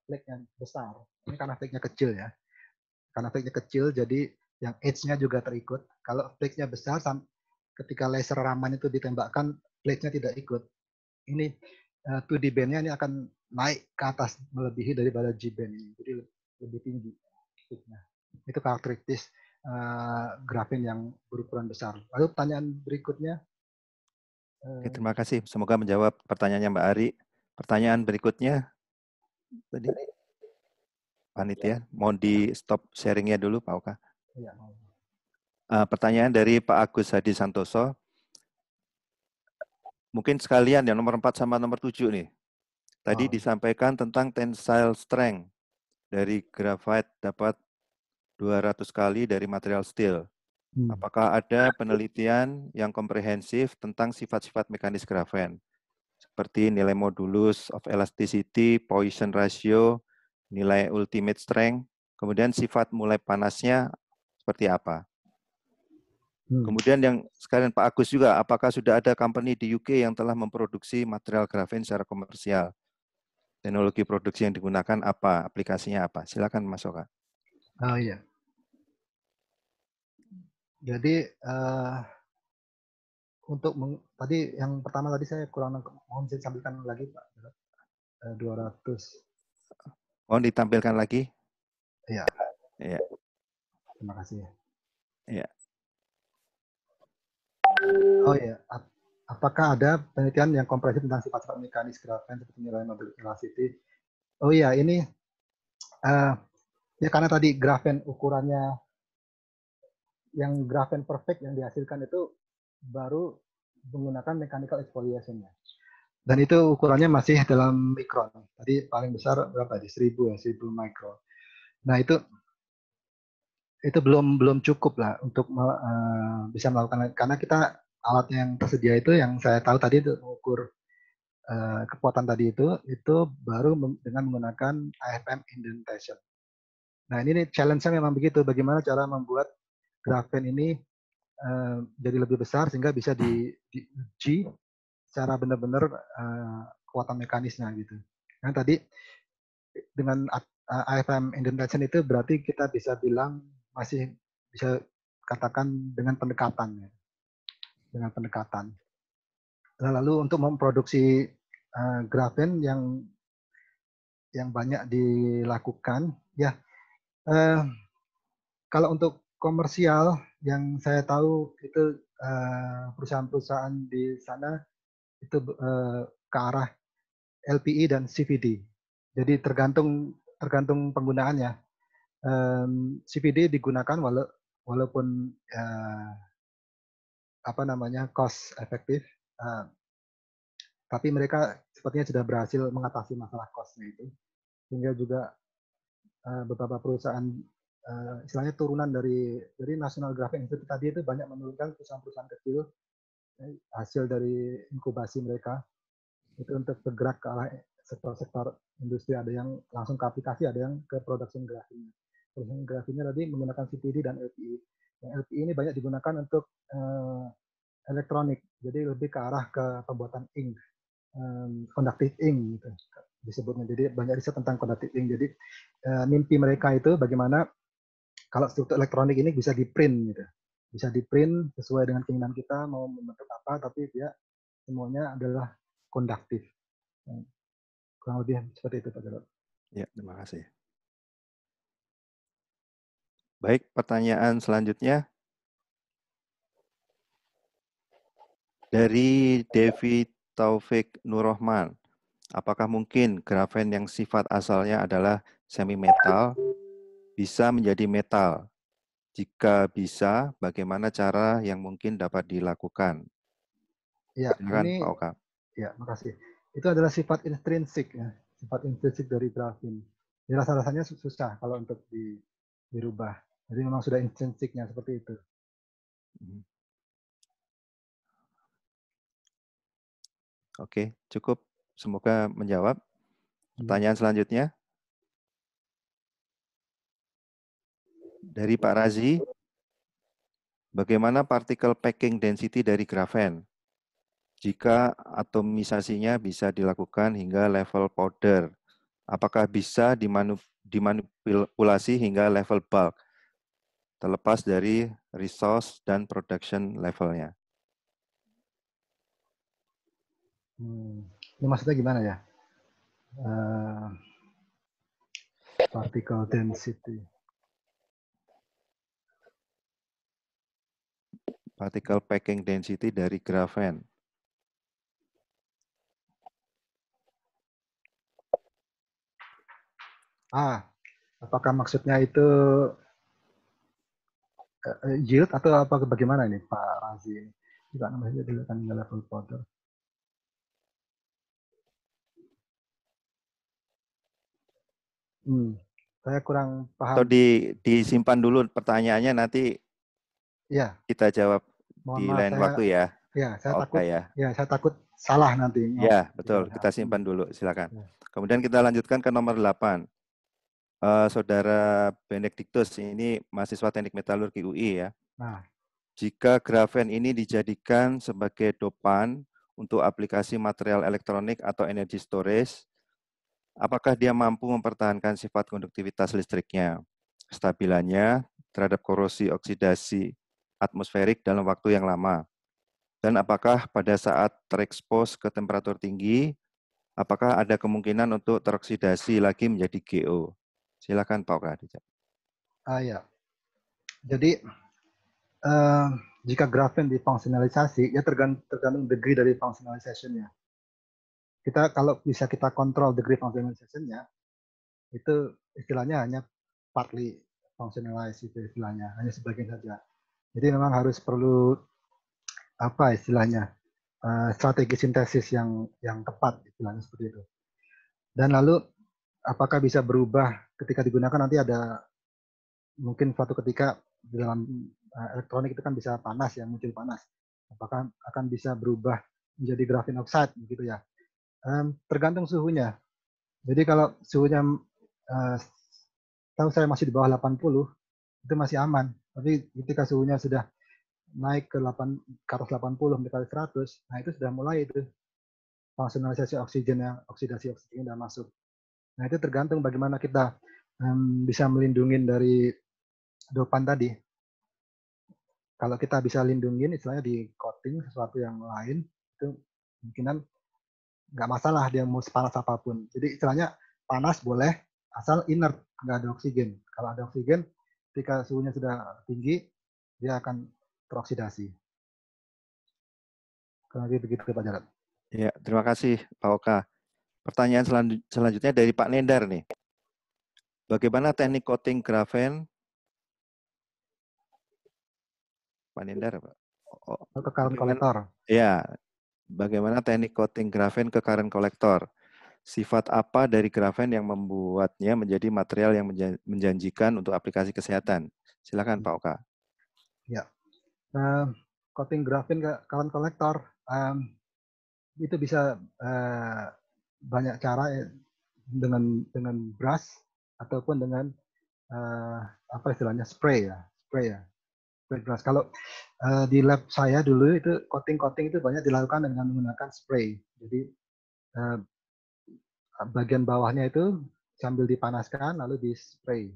flake-nya besar, ini karena flake-nya kecil ya. Karena flake-nya kecil, jadi yang edge-nya juga terikut. Kalau flake-nya besar, ketika laser Raman itu ditembakkan, flake-nya tidak ikut. Ini 2D band-nya ini akan naik ke atas, melebihi daripada G band ini. Jadi lebih tinggi. Itu karakteristik grafin yang berukuran besar. Lalu pertanyaan berikutnya. Oke, terima kasih. Semoga menjawab pertanyaannya Mbak Ari. Pertanyaan berikutnya tadi panitia, mohon di stop sharingnya dulu Pak Oka. Ya. Pertanyaan dari Pak Agus Hadi Santoso. Mungkin sekalian yang nomor 4 sama nomor 7 nih. Tadi disampaikan tentang tensile strength dari graphite dapat 200 kali dari material steel. Apakah ada penelitian yang komprehensif tentang sifat-sifat mekanis grafen? Seperti nilai modulus of elasticity, Poisson ratio, nilai ultimate strength, kemudian sifat mulai panasnya seperti apa? Kemudian yang sekalian Pak Agus juga, apakah sudah ada company di UK yang telah memproduksi material grafen secara komersial? Teknologi produksi yang digunakan apa? Aplikasinya apa? Silakan Mas Oka. Oh iya. Jadi untuk tadi yang pertama tadi saya kurang, mohon saya tampilkan lagi Pak. 200. Mohon ditampilkan lagi. Iya. Iya. Terima kasih. Iya. Oh iya. Apakah ada penelitian yang komprehensif tentang sifat-sifat mekanis grafen seperti nilai modulus elasticity? Oh iya, ini ya karena tadi grafen ukurannya yang grafen perfect yang dihasilkan itu baru menggunakan mechanical exfoliation-nya. Dan itu ukurannya masih dalam mikron. Tadi paling besar berapa? 1000 ya, 1000 mikron. Nah, itu belum cukup lah untuk bisa melakukan, karena kita alat yang tersedia itu yang saya tahu tadi itu mengukur kekuatan tadi itu baru dengan menggunakan AFM indentation. Nah, ini challenge-nya memang begitu, bagaimana cara membuat grafen ini jadi lebih besar sehingga bisa diuji secara benar-benar kekuatan mekanisnya gitu. Nah, tadi dengan AFM indentation itu berarti kita bisa bilang masih bisa katakan dengan pendekatan ya. Dengan pendekatan. Lalu untuk memproduksi grafen yang banyak dilakukan, ya kalau untuk komersial yang saya tahu itu perusahaan-perusahaan di sana itu ke arah LPE dan CVD. Jadi tergantung penggunaannya. CVD digunakan walaupun cost efektif, tapi mereka sepertinya sudah berhasil mengatasi masalah cost-nya itu, sehingga juga beberapa perusahaan istilahnya turunan dari National Graphene Institute tadi itu banyak menurunkan perusahaan-perusahaan kecil hasil dari inkubasi mereka itu untuk bergerak ke arah sektor-sektor industri, ada yang langsung ke aplikasi, ada yang ke production graphene. Production graphene tadi menggunakan CVD dan LPE. Yang LPE ini banyak digunakan untuk elektronik, jadi lebih ke arah ke pembuatan ink, conductive ink gitu disebutnya. Jadi banyak riset tentang conductive ink. Jadi mimpi mereka itu bagaimana kalau struktur elektronik ini bisa di-print gitu. Bisa di-print sesuai dengan keinginan kita mau membentuk apa, tapi dia semuanya adalah konduktif. Kurang lebih seperti itu Pak Jarod. Ya, terima kasih. Baik, pertanyaan selanjutnya dari Devi Taufik Nurrohman. Apakah mungkin grafen yang sifat asalnya adalah semi metal bisa menjadi metal? Jika bisa, bagaimana cara yang mungkin dapat dilakukan? Ya, Silakan, ini Pak Oka. ya, makasih. Itu adalah sifat intrinsik ya, sifat intrinsik dari grafin. Ya, rasa-rasanya susah kalau untuk dirubah. Jadi memang sudah intrinsiknya seperti itu. Oke, cukup. Semoga menjawab. Pertanyaan selanjutnya dari Pak Razi. Bagaimana partikel packing density dari grafen? Jika atomisasinya bisa dilakukan hingga level powder, apakah bisa dimanipulasi hingga level bulk, terlepas dari resource dan production levelnya? Ini maksudnya gimana ya? Particle density. Particle packing density dari grafen. Apakah maksudnya itu yield atau apa bagaimana ini Pak Razi? Juga namanya dilakukan hingga level powder. Saya kurang paham. Atau disimpan dulu pertanyaannya, nanti ya, kita jawab di lain waktu ya. Ya, saya Oke, takut. Ya, saya takut salah nanti. Ya, betul. Kita simpan dulu, silakan. Kemudian kita lanjutkan ke nomor 8. Saudara Benediktus, ini mahasiswa Teknik Metalurgi UI ya. Jika grafen ini dijadikan sebagai dopan untuk aplikasi material elektronik atau energy storage, apakah dia mampu mempertahankan sifat konduktivitas listriknya, kestabilannya terhadap korosi oksidasi atmosferik dalam waktu yang lama? Dan apakah pada saat terekspos ke temperatur tinggi, apakah ada kemungkinan untuk teroksidasi lagi menjadi GO? Silakan Pak Oka. Ya. Jadi jika grafen difungsionalisasi, ya tergantung degree dari functionalization-nya. Kalau bisa kita kontrol degree functionalization-nya, itu istilahnya hanya partly functionalized itu istilahnya, hanya sebagian saja. Jadi memang harus perlu apa istilahnya strategi sintesis yang tepat istilahnya seperti itu. Dan lalu apakah bisa berubah ketika digunakan? Nanti ada mungkin suatu ketika di dalam elektronik itu kan bisa panas ya, muncul panas. Apakah akan bisa berubah menjadi graphene oxide begitu ya? Tergantung suhunya. Jadi kalau suhunya tahu saya masih di bawah 80 itu masih aman. Tapi ketika suhunya sudah naik ke atas 80 mencapai 100, nah itu sudah mulai itu fungsionalisasi oksigennya, oksidasi oksigen sudah masuk. Nah itu tergantung bagaimana kita bisa melindungi dari dopan tadi. Kalau kita bisa lindungin, istilahnya di coating sesuatu yang lain, itu kemungkinan nggak masalah dia mau sepanas apapun. Jadi istilahnya panas boleh asal inert, nggak ada oksigen. Kalau ada oksigen, ketika suhunya sudah tinggi, dia akan teroksidasi. Kurang lebih begitu Pak Jarod. Ya, terima kasih Pak Oka. Pertanyaan selanjutnya dari Pak Nendar nih. Bagaimana teknik coating grafen? Pak Nendar, Pak. Ke current collector. Ya, bagaimana teknik coating grafen ke current collector? Sifat apa dari grafen yang membuatnya menjadi material yang menjanjikan untuk aplikasi kesehatan? Silakan Pak Oka. Ya, coating grafen ke current collector itu bisa banyak cara ya, dengan brush ataupun dengan apa istilahnya spray brush. Kalau di lab saya dulu itu coating itu banyak dilakukan dengan menggunakan spray. Jadi bagian bawahnya itu sambil dipanaskan lalu di spray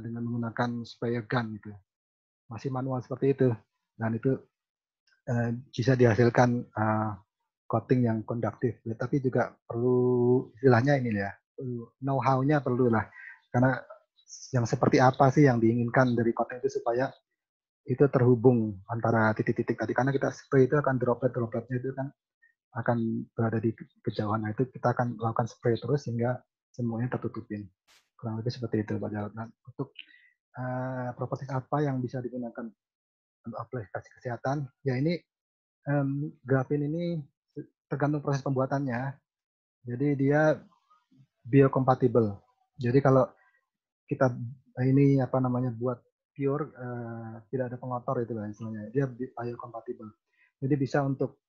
dengan menggunakan sprayer gun gitu. Masih manual seperti itu, dan itu bisa dihasilkan coating yang konduktif. Tapi juga perlu istilahnya ini ya, know-how-nya perlu lah, karena yang seperti apa sih yang diinginkan dari coating itu supaya itu terhubung antara titik-titik tadi, karena kita spray itu akan dropletnya itu kan akan berada di kejauhan. Nah, itu kita akan lakukan spray terus sehingga semuanya tertutupin. Kurang lebih seperti itu Pak Jarod. Nah, untuk properti apa yang bisa digunakan untuk aplikasi kesehatan, ya ini grafin ini tergantung proses pembuatannya. Jadi dia biocompatible. Jadi kalau kita ini apa namanya buat pure tidak ada pengotor itu lah istilahnya, dia biocompatible. Jadi bisa untuk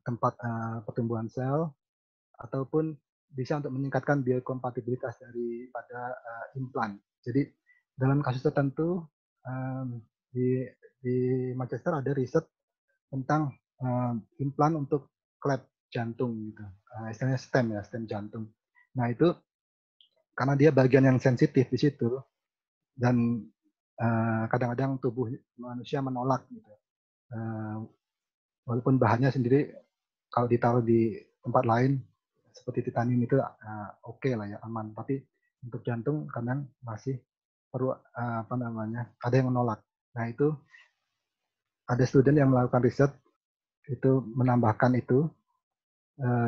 tempat pertumbuhan sel ataupun bisa untuk meningkatkan biokompatibilitas daripada implan. Jadi dalam kasus tertentu di Manchester ada riset tentang implan untuk klep jantung gitu, istilahnya stem jantung. Nah itu karena dia bagian yang sensitif di situ dan kadang-kadang tubuh manusia menolak gitu. Walaupun bahannya sendiri kalau ditaruh di tempat lain seperti titanium itu oke lah ya, aman. Tapi untuk jantung kadang masih perlu apa namanya, ada yang menolak. Nah itu ada student yang melakukan riset itu menambahkan itu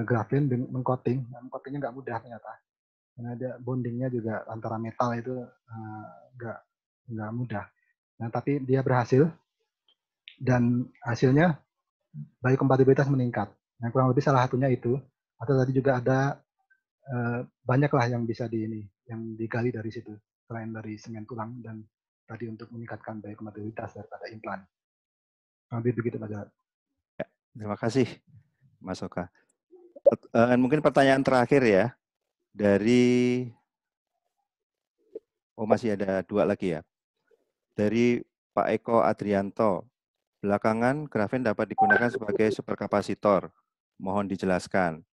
grafen dengan mengcoating. Coatingnya nggak mudah ternyata, karena ada bondingnya juga antara metal itu nggak mudah. Nah tapi dia berhasil dan hasilnya biokompatibilitas meningkat. Nah, kurang lebih salah satunya itu. Atau tadi juga ada banyaklah yang bisa yang digali dari situ, selain dari semen tulang dan tadi untuk meningkatkan biokompatibilitas daripada implan. Lebih begitu Pak Jarod. Ya, terima kasih Mas Oka. Mungkin pertanyaan terakhir ya dari masih ada 2 lagi ya. Dari Pak Eko Adrianto. Belakangan grafen dapat digunakan sebagai superkapasitor. Mohon dijelaskan.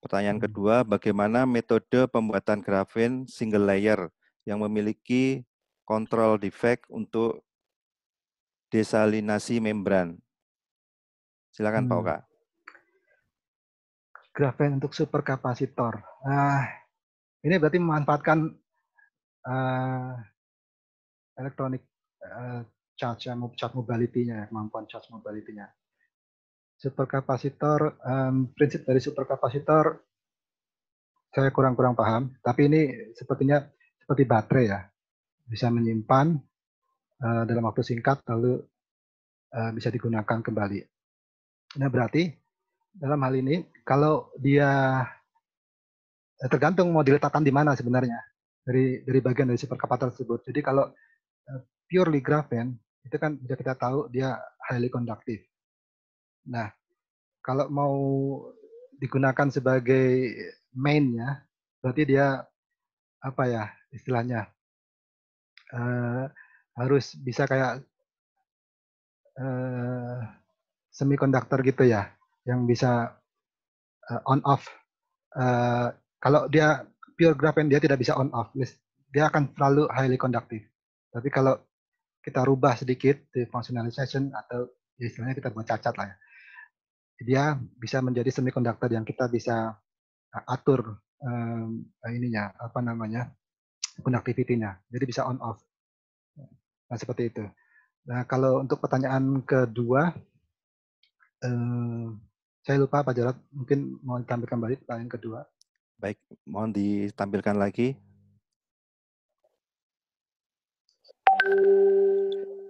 Pertanyaan kedua, bagaimana metode pembuatan grafen single layer yang memiliki kontrol defect untuk desalinasi membran? Silakan Pak Oka. Grafen untuk superkapasitor. Ini berarti memanfaatkan elektronik charge mobility-nya, kemampuan charge mobility-nya. Superkapasitor, prinsip dari superkapasitor saya kurang paham, tapi ini sepertinya seperti baterai ya, bisa menyimpan dalam waktu singkat lalu bisa digunakan kembali. Nah berarti dalam hal ini kalau dia tergantung mau diletakkan di mana sebenarnya dari bagian dari superkapasitor tersebut. Jadi kalau purely grafen itu kan bisa kita tahu dia highly conductive. Nah, kalau mau digunakan sebagai main-nya, berarti dia apa ya istilahnya harus bisa kayak semikonduktor gitu ya, yang bisa on off. Kalau dia pure grafen dia tidak bisa on off, dia akan selalu highly conductive. Tapi kalau kita rubah sedikit di functionalization atau istilahnya kita buat cacat lah ya, dia bisa menjadi semiconductor yang kita bisa atur ininya apa namanya conductivity-nya. Jadi bisa on off. Nah, seperti itu. Nah, kalau untuk pertanyaan kedua, saya lupa Pak Jarod, mungkin mau ditampilkan kembali pertanyaan kedua. Baik, mohon ditampilkan lagi.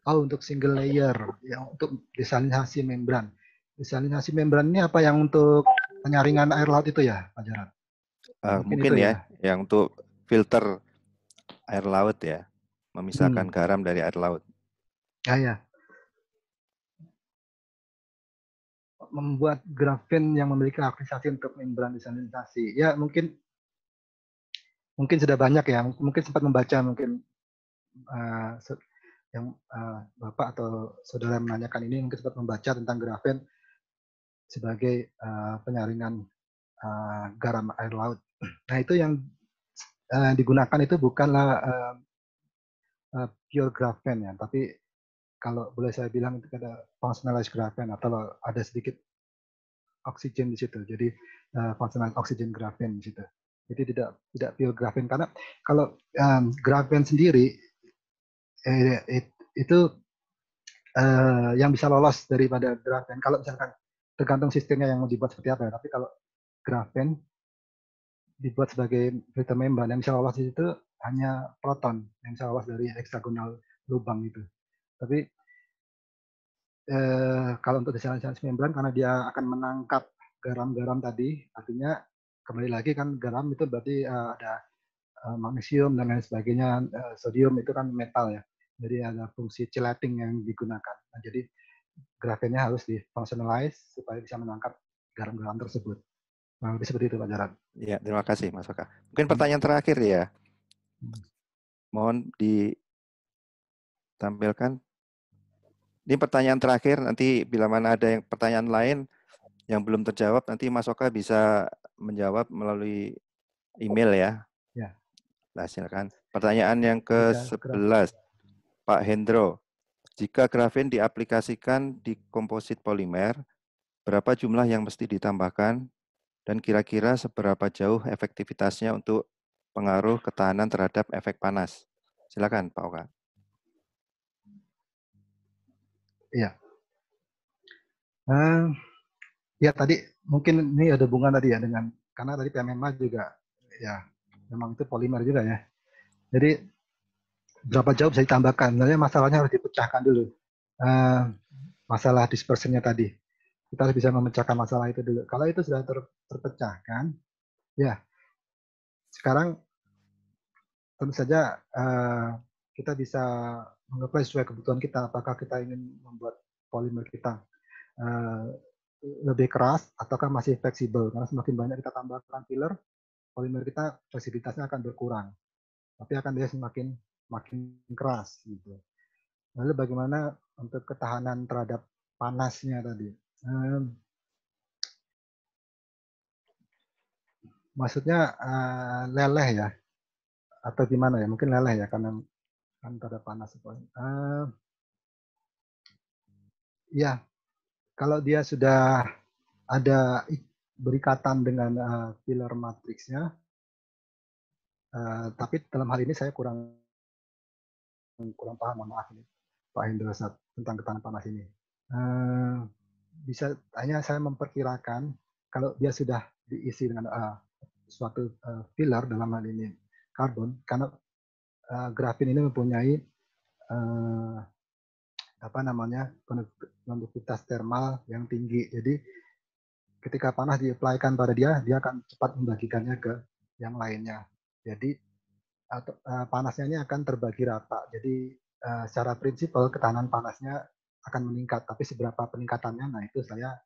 Oh, untuk single layer, yang untuk desalinasi membran. Desalinasi membran ini apa yang untuk penyaringan air laut itu ya, Pak Jarod? Mungkin itu ya, yang untuk filter air laut ya, memisahkan garam dari air laut. Ya. Membuat grafen yang memiliki aktivasi untuk membran desalinasi. Ya, mungkin sudah banyak ya, mungkin sempat membaca mungkin yang Bapak atau saudara menanyakan ini mungkin sempat membaca tentang grafen sebagai penyaringan garam air laut. Nah, itu yang digunakan itu bukanlah pure grafen ya, tapi kalau boleh saya bilang itu ada functionalized grafen atau ada sedikit oksigen di situ. Jadi functional oxygen grafen di situ. Jadi tidak pure grafen, karena kalau grafen sendiri itu yang bisa lolos daripada grafen. Kalau misalkan tergantung sistemnya yang mau dibuat seperti apa ya. Tapi kalau grafen dibuat sebagai filter membran, yang bisa lolos itu hanya proton yang bisa lolos dari heksagonal lubang itu. Tapi kalau untuk desalinasi membran, karena dia akan menangkap garam-garam tadi, artinya kembali lagi kan garam itu berarti ada magnesium dan lain sebagainya, sodium itu kan metal ya. Jadi ada fungsi chelating yang digunakan. Nah, jadi grafennya harus di-functionalize supaya bisa menangkap garam-garam tersebut. Nah, lebih seperti itu Pak Jarod. Ya, terima kasih Mas Oka. Mungkin pertanyaan terakhir ya. Mohon ditampilkan. Ini pertanyaan terakhir, nanti bila mana ada yang pertanyaan lain yang belum terjawab, nanti Mas Oka bisa menjawab melalui email ya. Ya. Nah, silakan. Pertanyaan yang ke-11, Pak Hendro. Jika grafen diaplikasikan di komposit polimer, berapa jumlah yang mesti ditambahkan dan kira-kira seberapa jauh efektivitasnya untuk pengaruh ketahanan terhadap efek panas? Silakan, Pak Oka. Iya. Ya tadi mungkin ini ada hubungan tadi ya dengan, karena tadi PMMA juga ya memang itu polimer juga ya. Jadi berapa jauh bisa ditambahkan? Sebenarnya masalahnya harus dipecahkan dulu. Masalah dispersionnya tadi. Kita harus bisa memecahkan masalah itu dulu. Kalau itu sudah terpecahkan, ya sekarang tentu saja kita bisa mengapply sesuai kebutuhan kita. Apakah kita ingin membuat polimer kita lebih keras ataukah masih fleksibel? Karena semakin banyak kita tambahkan filler, polimer kita fleksibilitasnya akan berkurang, tapi akan dia semakin keras gitu. Lalu bagaimana untuk ketahanan terhadap panasnya tadi? Maksudnya leleh ya, atau gimana ya? Mungkin leleh ya, karena kan terhadap panas. Ya, kalau dia sudah ada berikatan dengan filler matriksnya, tapi dalam hal ini saya kurang paham, mohon maaf ini Pak Hendro tentang ketahanan panas ini. Bisa hanya saya memperkirakan kalau dia sudah diisi dengan suatu filler, dalam hal ini karbon, karena grafin ini mempunyai konduktivitas termal yang tinggi. Jadi ketika panas di-apply-kan pada dia akan cepat membagikannya ke yang lainnya. Jadi panasnya ini akan terbagi rata. Jadi secara prinsipal ketahanan panasnya akan meningkat. Tapi seberapa peningkatannya, nah itu saya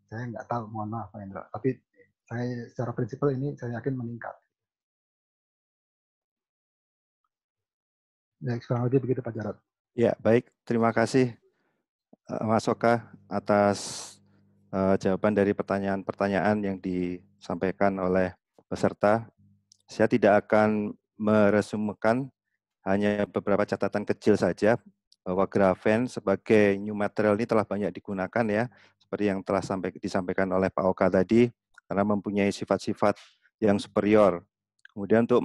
nggak tahu, mohon maaf Pak Hendro. Tapi saya secara prinsipal ini saya yakin meningkat. Ya, kurang lebih begitu Pak Jarod. Ya, baik. Terima kasih Mas Oka atas jawaban dari pertanyaan-pertanyaan yang disampaikan oleh peserta. Saya tidak akan meresumekan, hanya beberapa catatan kecil saja bahwa grafen sebagai new material ini telah banyak digunakan ya. seperti yang telah disampaikan oleh Pak Oka tadi, karena mempunyai sifat-sifat yang superior. Kemudian untuk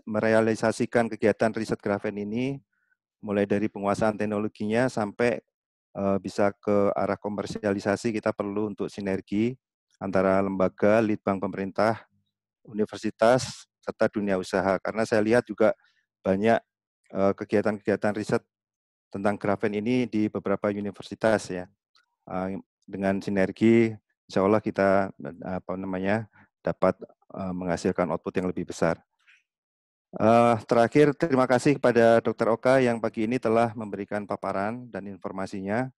merealisasikan kegiatan riset grafen ini, mulai dari penguasaan teknologinya sampai bisa ke arah komersialisasi, kita perlu untuk sinergi antara lembaga, litbang pemerintah, universitas, serta dunia usaha. Karena saya lihat juga banyak kegiatan-kegiatan riset tentang grafen ini di beberapa universitas ya. Dengan sinergi, insya Allah kita dapat menghasilkan output yang lebih besar. Terakhir, terima kasih kepada Dr. Oka yang pagi ini telah memberikan paparan dan informasinya.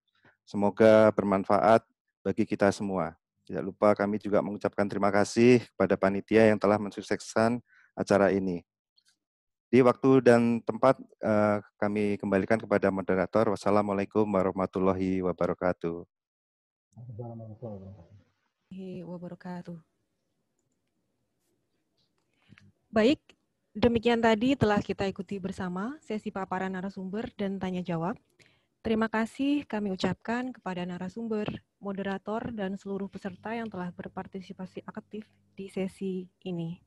Semoga bermanfaat bagi kita semua. Tidak lupa kami juga mengucapkan terima kasih kepada panitia yang telah mensukseskan acara ini. Di waktu dan tempat kami kembalikan kepada moderator. Wassalamualaikum warahmatullahi wabarakatuh. Baik, demikian tadi telah kita ikuti bersama sesi paparan narasumber dan tanya jawab. Terima kasih kami ucapkan kepada narasumber, moderator, dan seluruh peserta yang telah berpartisipasi aktif di sesi ini.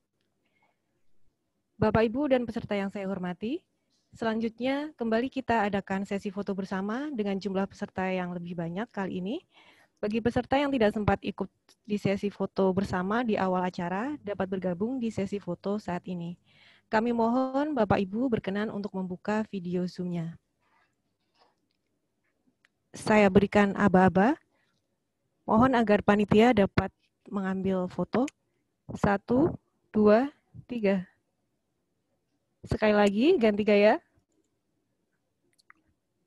Bapak, Ibu, dan peserta yang saya hormati, selanjutnya kembali kita adakan sesi foto bersama dengan jumlah peserta yang lebih banyak kali ini. Bagi peserta yang tidak sempat ikut di sesi foto bersama di awal acara, dapat bergabung di sesi foto saat ini. Kami mohon Bapak Ibu berkenan untuk membuka video Zoom-nya. Saya berikan aba-aba. Mohon agar panitia dapat mengambil foto. 1, 2, 3. Sekali lagi, ganti gaya.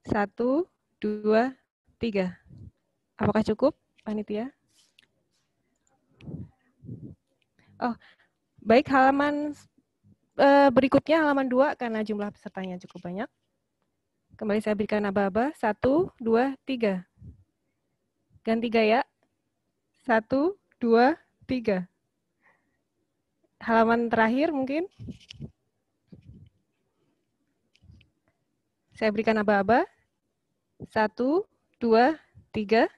1, 2, 3. Apakah cukup, panitia? Oh, baik, halaman berikutnya halaman 2 karena jumlah pesertanya cukup banyak. Kembali saya berikan aba-aba. 1, 2, 3. Ganti gaya. 1, 2, 3. Halaman terakhir mungkin. Saya berikan aba-aba. 1, 2, 3.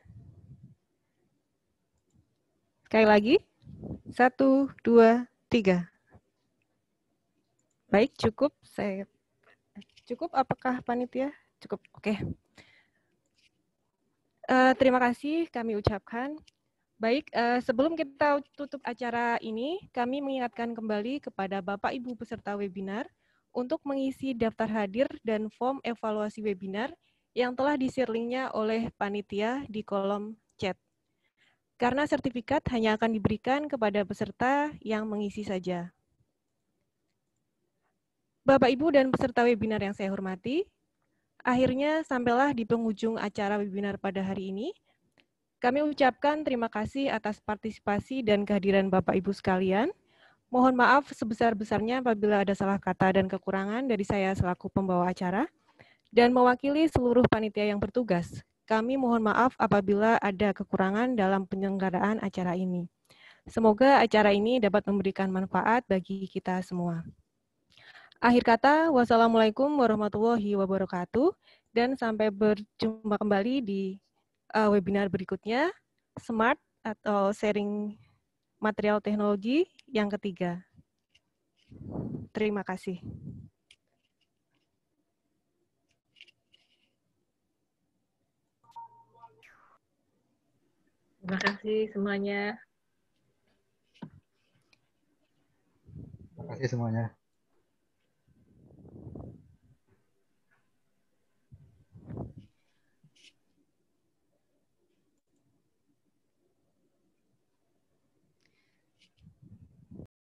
Sekali lagi. 1, 2, 3. Baik, cukup. Cukup, apakah panitia? Cukup, oke. Terima kasih kami ucapkan. Baik, sebelum kita tutup acara ini, kami mengingatkan kembali kepada Bapak Ibu peserta webinar untuk mengisi daftar hadir dan form evaluasi webinar yang telah di-share link-nya oleh panitia di kolom chat. Karena sertifikat hanya akan diberikan kepada peserta yang mengisi saja. Bapak, Ibu, dan peserta webinar yang saya hormati, akhirnya sampailah di penghujung acara webinar pada hari ini. Kami ucapkan terima kasih atas partisipasi dan kehadiran Bapak Ibu sekalian. Mohon maaf sebesar-besarnya apabila ada salah kata dan kekurangan dari saya selaku pembawa acara. Dan mewakili seluruh panitia yang bertugas, kami mohon maaf apabila ada kekurangan dalam penyelenggaraan acara ini. Semoga acara ini dapat memberikan manfaat bagi kita semua. Akhir kata, wassalamualaikum warahmatullahi wabarakatuh, dan sampai berjumpa kembali di webinar berikutnya, Smart atau Sharing Material Teknologi yang ketiga. Terima kasih. Terima kasih semuanya. Terima kasih semuanya.